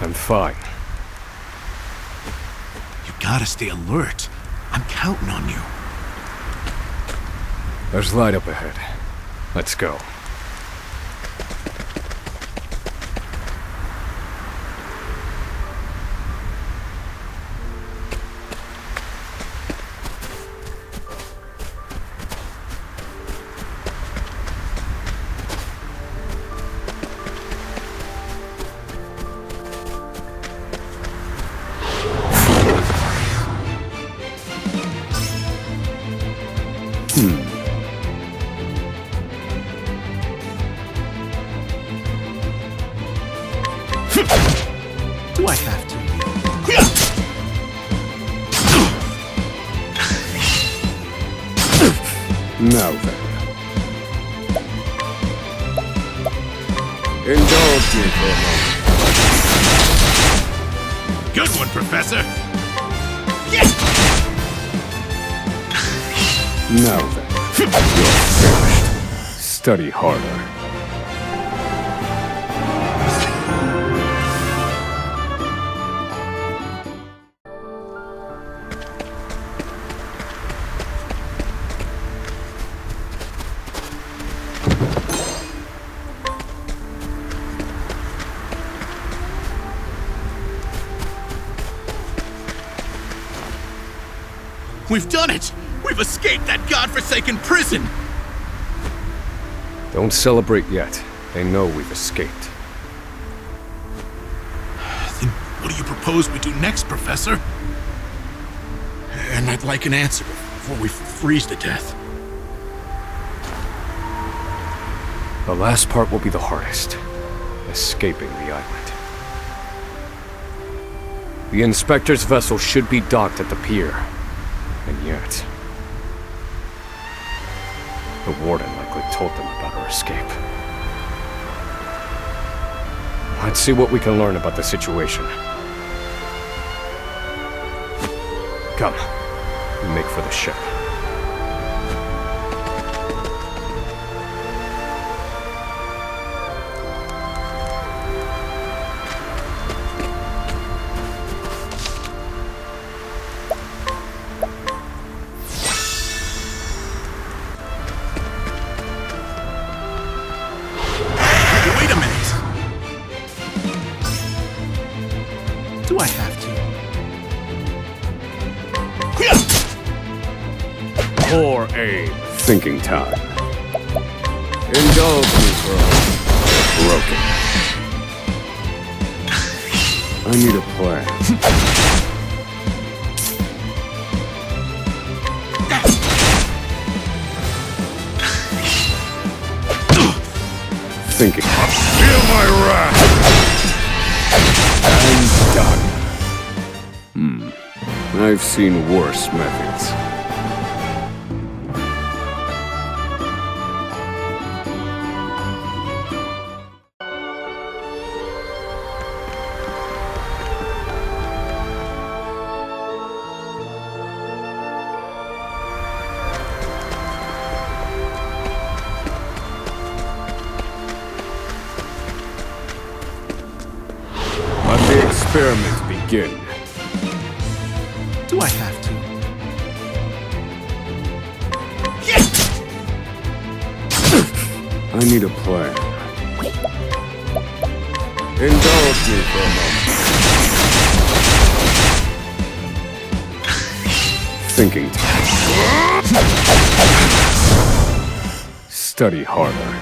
C: I'm fine.
G: You gotta stay alert. I'm counting on you.
C: There's light up ahead. Let's go.
G: Do I have to?
C: Now then. Indulge me for a moment.
G: Good one, Professor.
C: Now then. You're finished. Study harder.
G: We've done it! We've escaped that godforsaken prison!
C: Don't celebrate yet. They know we've escaped.
G: Then what do you propose we do next, Professor? And I'd like an answer before we freeze to death.
C: The last part will be the hardest. Escaping the island. The Inspector's vessel should be docked at the pier. And yet... the warden likely told them about our escape. Let's see what we can learn about the situation. Come, we make for the ship.
G: Wait a minute! Do I have to?
C: Poor aim. Thinking time. Indulge me for a broken. I need a plan. Thinking.
E: Feel my wrath!
C: And done. I've seen worse methods. experiment begin.
K: Do I have to?
C: I need a plan. Indulge me for a moment. Thinking time. Study harder.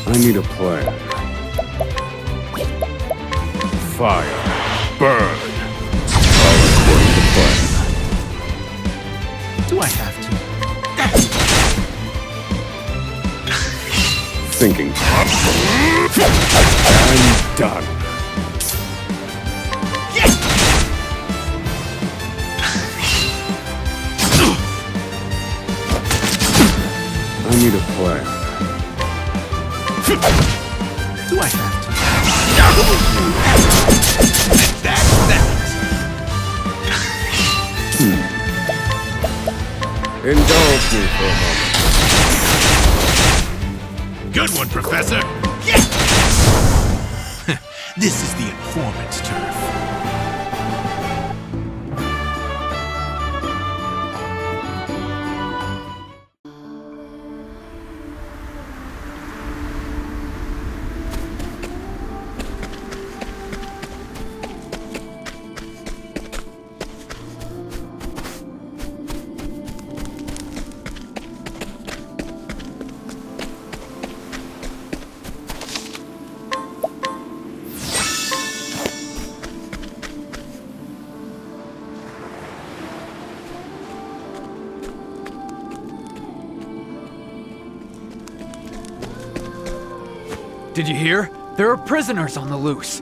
C: I need a plan. Fire. Burn. All according to plan.
K: Do I have to?
C: Thinking. I'm done. I need a plan.
K: Do I have to?
B: That's that.
C: Indulge me for a moment.
B: Good one, Professor. This is the informant's turf.
M: Did you hear? There are prisoners on the loose.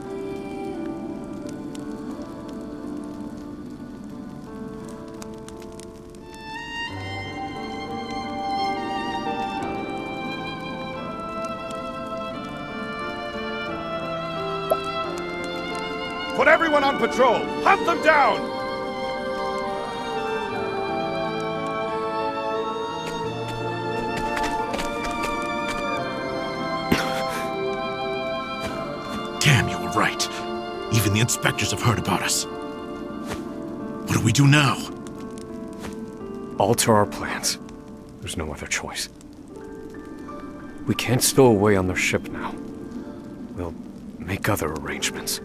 E: Put everyone on patrol! Hunt them down!
B: Damn, you were right. Even the inspectors have heard about us. What do we do now?
C: Alter our plans. There's no other choice. We can't stow away on their ship now. We'll make other arrangements.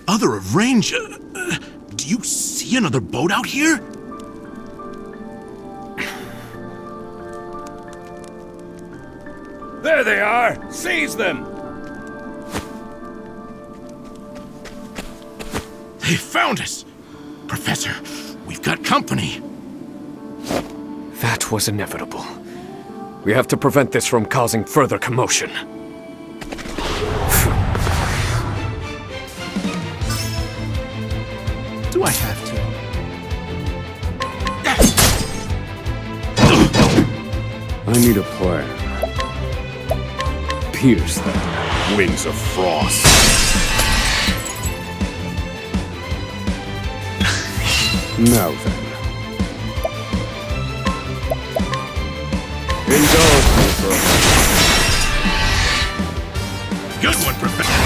B: Other do you see another boat out here?
E: There they are! Seize them!
B: They found us! Professor, we've got company.
C: That was inevitable. We have to prevent this from causing further commotion.
K: Do I have to?
C: I need a plan. Pierce them. Wings of frost. Now then. Indulge me for a moment.
B: Good one, Professor.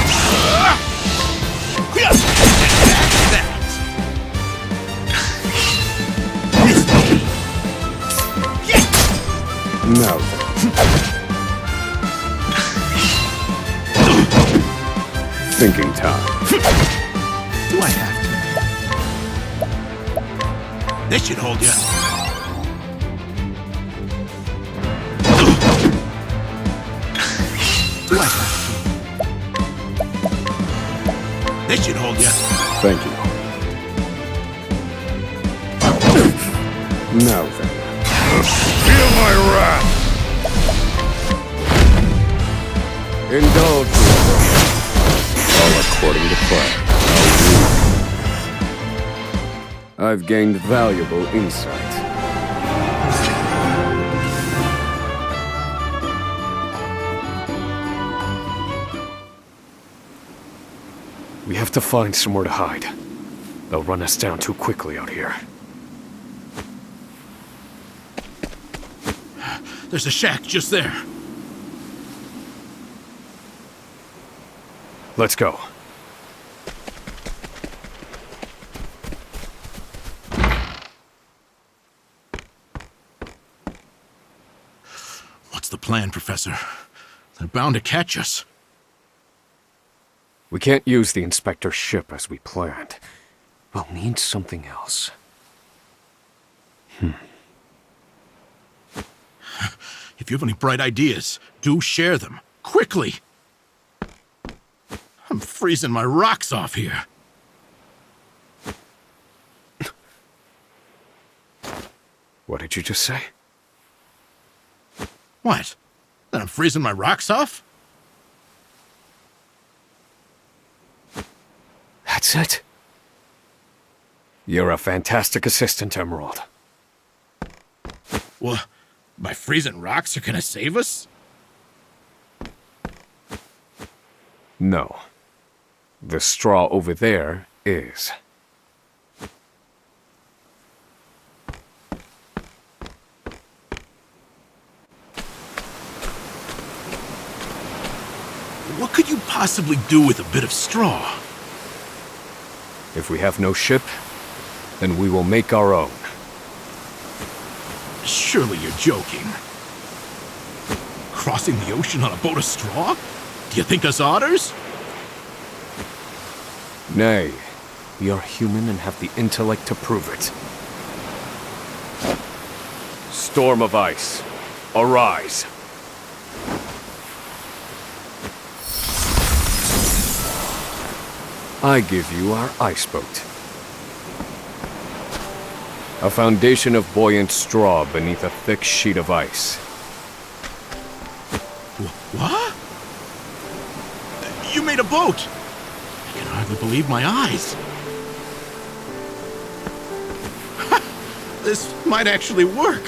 C: Now then. Thinking time.
K: Do I have to?
B: This should hold you.
K: Do I have to?
B: This should hold you.
C: Thank you. Now then.
E: Feel my wrath!
C: Indulge me. All according to plan. I've gained valuable insight. We have to find somewhere to hide. They'll run us down too quickly out here.
B: There's a shack just there.
C: Let's go.
B: What's the plan, Professor? They're bound to catch us.
C: We can't use the Inspector's ship as we planned. We'll need something else.
B: If you have any bright ideas, do share them. Quickly! I'm freezing my rocks off here.
C: What did you just say?
B: What? That I'm freezing my rocks off?
C: That's it. You're a fantastic assistant, Emerald.
B: Well, my freezing rocks are gonna save us?
C: No. The straw over there is.
B: What could you possibly do with a bit of straw?
C: If we have no ship, then we will make our own.
B: Surely you're joking. Crossing the ocean on a boat of straw? Do you think us otters?
C: Nay, we are human and have the intellect to prove it. Storm of ice, arise. I give you our ice boat. A foundation of buoyant straw beneath a thick sheet of ice.
B: What? You made a boat! I can hardly believe my eyes. This might actually work.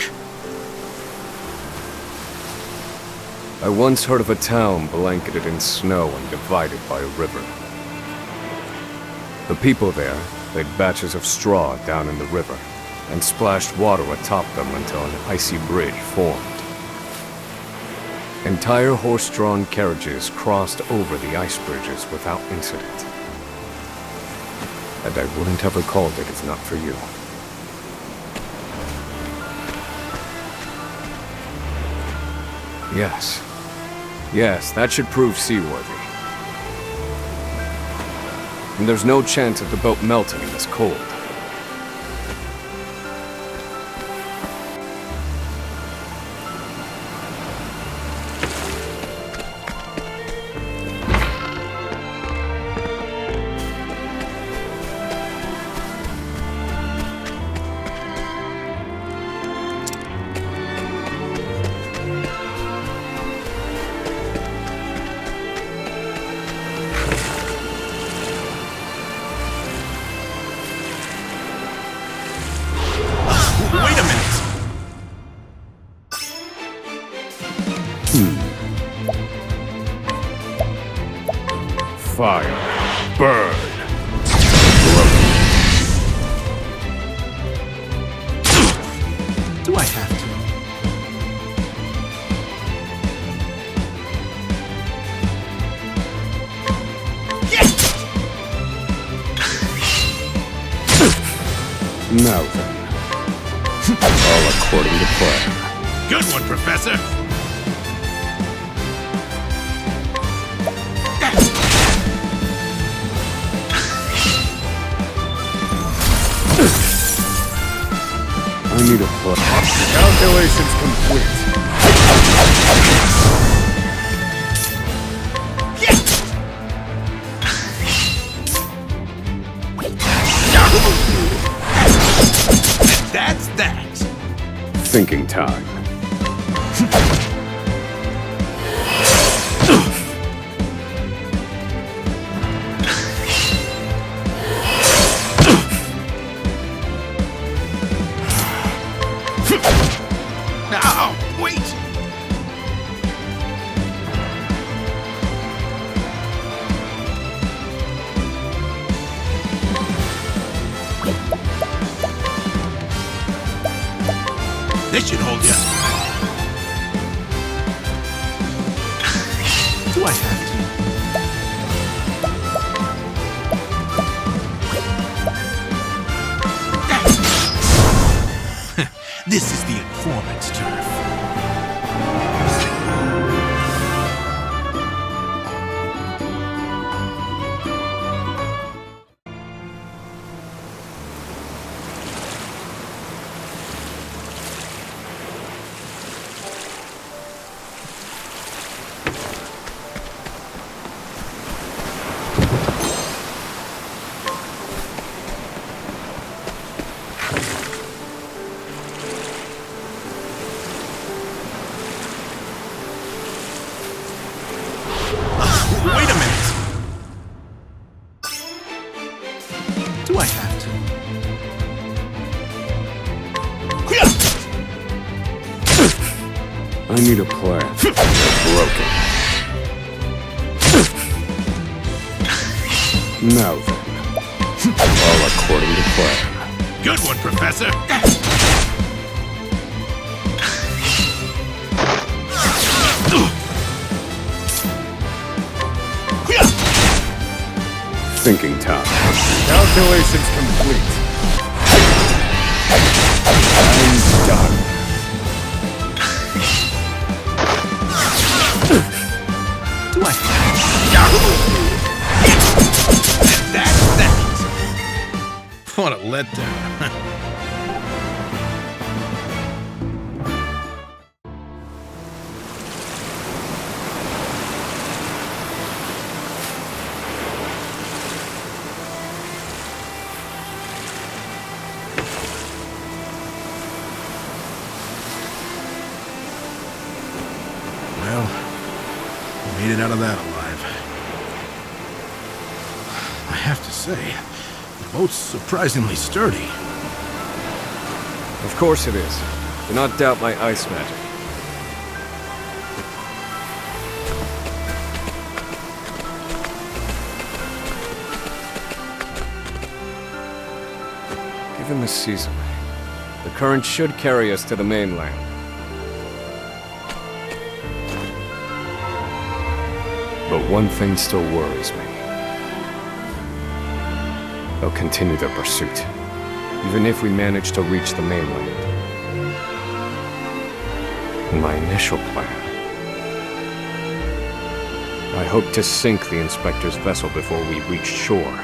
C: I once heard of a town blanketed in snow and divided by a river. The people there laid batches of straw down in the river and splashed water atop them until an icy bridge formed. Entire horse-drawn carriages crossed over the ice bridges without incident. And I wouldn't have recalled it if not for you. Yes. Yes, that should prove seaworthy. And there's no chance of the boat melting in this cold.
B: Wait a minute!
C: Fire. Burn.
B: Do I have to?
C: Now then. All according to plan.
B: Good one, Professor!
C: I need a plug.
D: Calculations complete.
C: Thinking time.
B: Now, wait! This should hold you. Do I have to? This is the informant's turf. Wait a minute! Do I have to?
C: I need a plan. Broken. Now then. All according to plan.
B: Good one, Professor!
C: Thinking time.
D: Calculations complete.
C: I'm done.
B: Do I? That's that! What a letdown. Well, we made it out of that alive. I have to say, the boat's surprisingly sturdy.
C: Of course it is. Do not doubt my ice magic. Given the season, the current should carry us to the mainland. But one thing still worries me. They'll continue their pursuit, even if we manage to reach the mainland. In my initial plan, I hoped to sink the Inspector's vessel before we reached shore.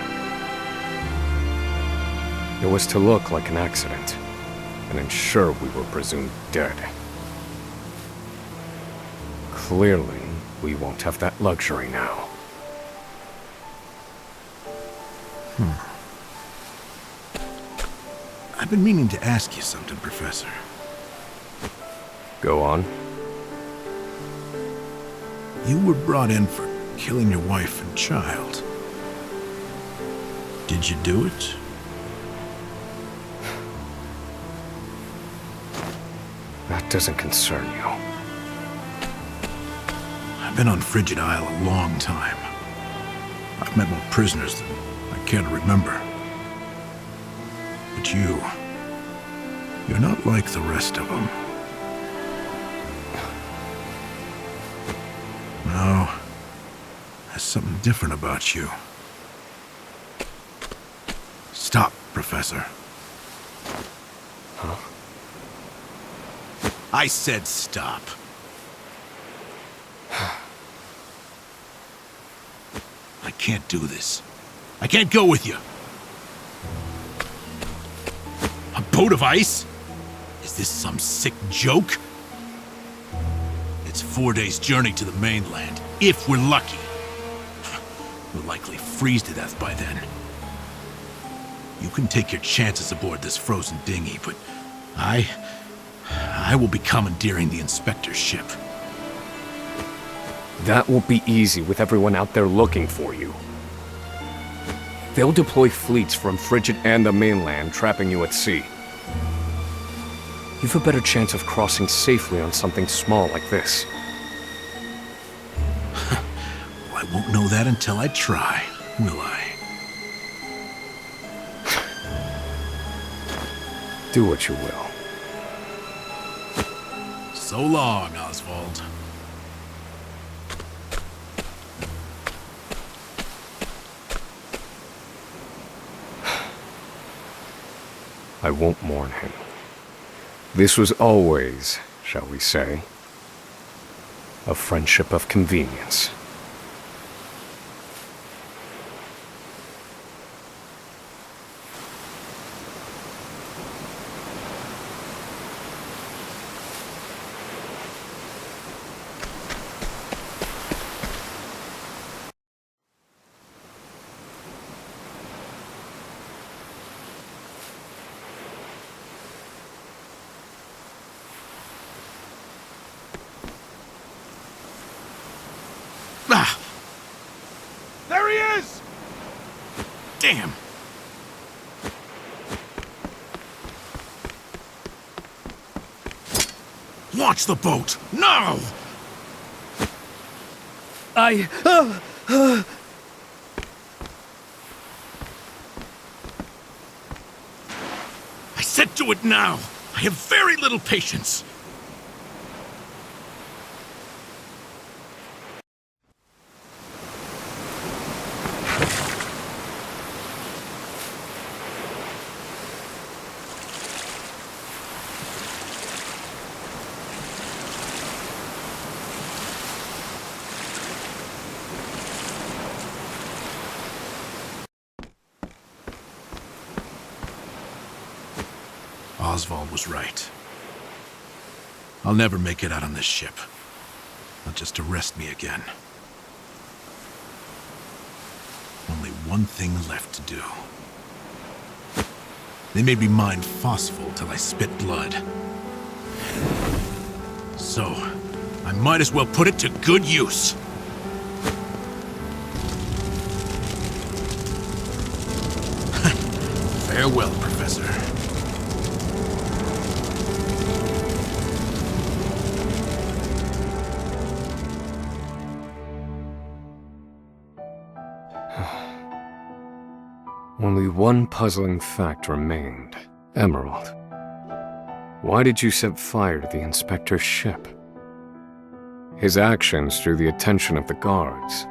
C: It was to look like an accident, and ensure we were presumed dead. Clearly, we won't have that luxury now.
B: I've been meaning to ask you something, Professor.
C: Go on.
B: You were brought in for killing your wife and child. Did you do it?
C: That doesn't concern you.
B: I've been on Frigid Isle a long time. I've met more prisoners than I care to remember. But you're not like the rest of them. No, there's something different about you. Stop, Professor.
C: Huh?
B: I said stop. I can't do this. I can't go with you. A boat of ice? Is this some sick joke? It's 4 days' journey to the mainland, if we're lucky. We'll likely freeze to death by then. You can take your chances aboard this frozen dinghy, but I I will be commandeering the inspector's ship.
C: That won't be easy with everyone out there looking for you. They'll deploy fleets from Frigid and the mainland, trapping you at sea. You've a better chance of crossing safely on something small like this.
B: Well, I won't know that until I try, will I?
C: Do what you will.
B: So long, Osvald.
C: I won't mourn him. This was always, shall we say, a friendship of convenience.
B: Ah!
E: There he is!
B: Damn! Launch the boat! Now!
M: I
B: said do it now! I have very little patience! Osvald was right. I'll never make it out on this ship. Not just to arrest me again. Only one thing left to do. They made me mine phosphol till I spit blood. So, I might as well put it to good use. Farewell, Professor.
C: Only one puzzling fact remained. Emerald. Why did you set fire to the inspector's ship? His actions drew the attention of the guards,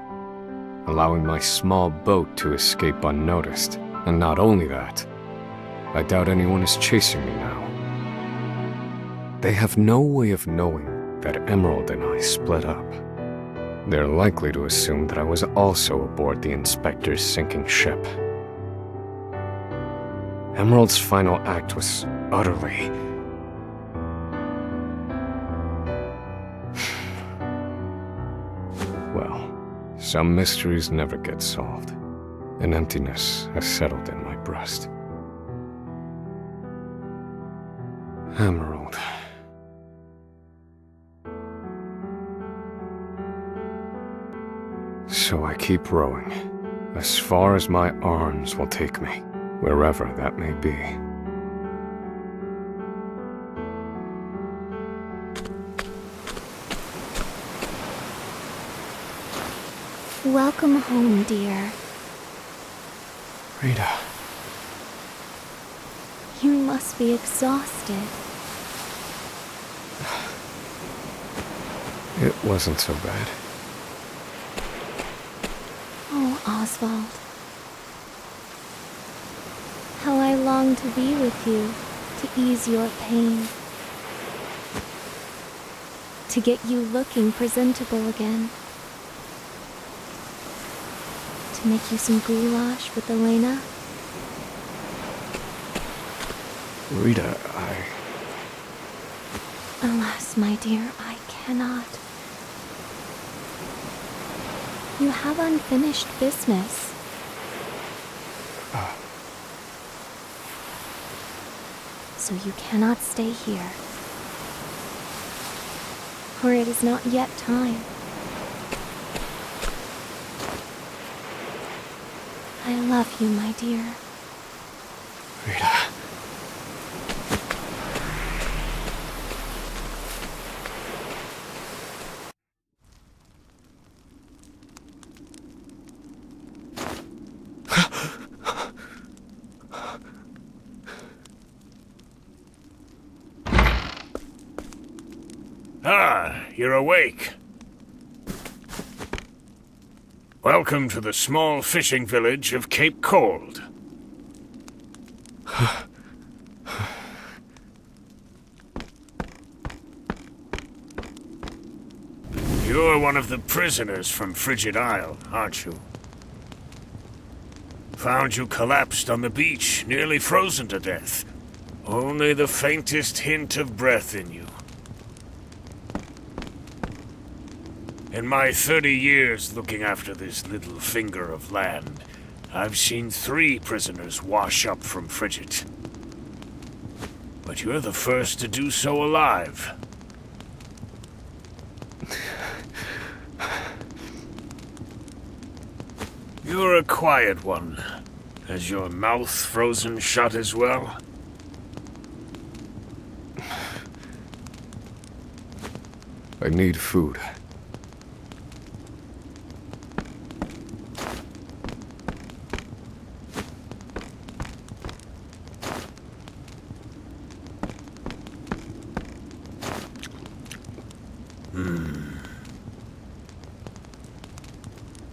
C: allowing my small boat to escape unnoticed. And not only that, I doubt anyone is chasing me now. They have no way of knowing that Emerald and I split up. They're likely to assume that I was also aboard the inspector's sinking ship. Emerald's final act was utterly... Well, some mysteries never get solved. An emptiness has settled in my breast. Emerald. So I keep rowing, as far as my arms will take me. Wherever that may be.
A: Welcome home, dear.
C: Rita.
A: You must be exhausted.
C: It wasn't so bad.
A: Oh, Osvald. How I long to be with you, to ease your pain. To get you looking presentable again. To make you some goulash with Elena.
C: Rita,
A: Alas, my dear, I cannot. You have unfinished business. So you cannot stay here. for it is not yet time. I love you, my dear.
C: Rita.
N: Ah, you're awake. Welcome to the small fishing village of Cape Cold. You're one of the prisoners from Frigid Isle, aren't you? Found you collapsed on the beach, nearly frozen to death. Only the faintest hint of breath in you. In my 30 years looking after this little finger of land, I've seen 3 prisoners wash up from Frigid. But you're the first to do so alive. You're a quiet one. Has your mouth frozen shut as well?
C: I need food.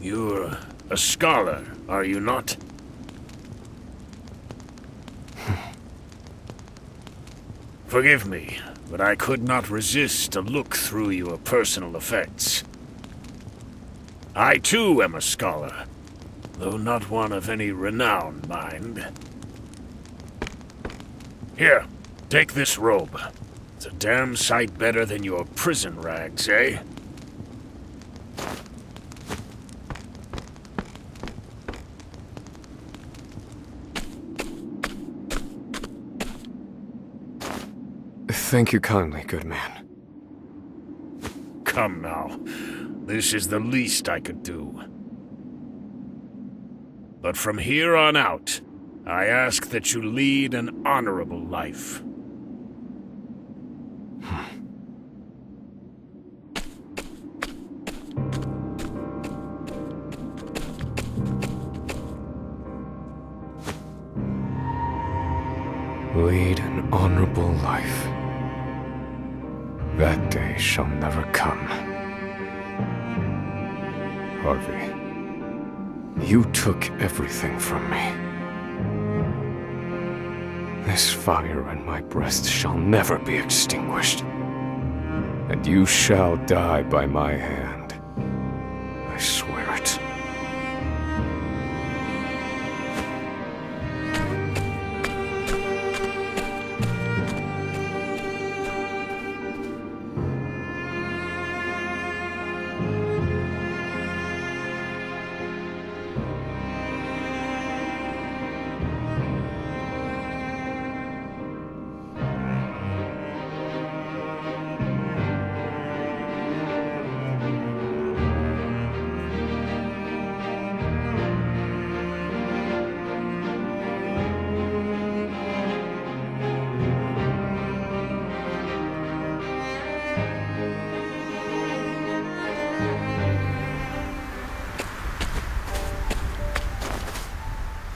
N: You're a scholar, are you not? Forgive me, but I could not resist to look through your personal effects. I too am a scholar, though not one of any renown, mind. Here, take this robe. It's a damn sight better than your prison rags, eh?
C: Thank you kindly, good man.
N: Come now. This is the least I could do. But from here on out, I ask that you lead an honorable life.
C: Lead an honorable life. That day shall never come. Harvey, you took everything from me. This fire in my breast shall never be extinguished. And you shall die by my hand. I swear it.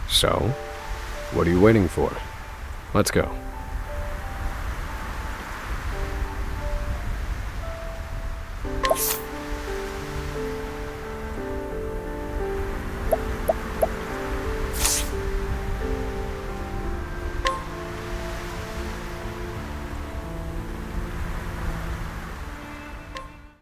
C: So, what are you waiting for? Let's go.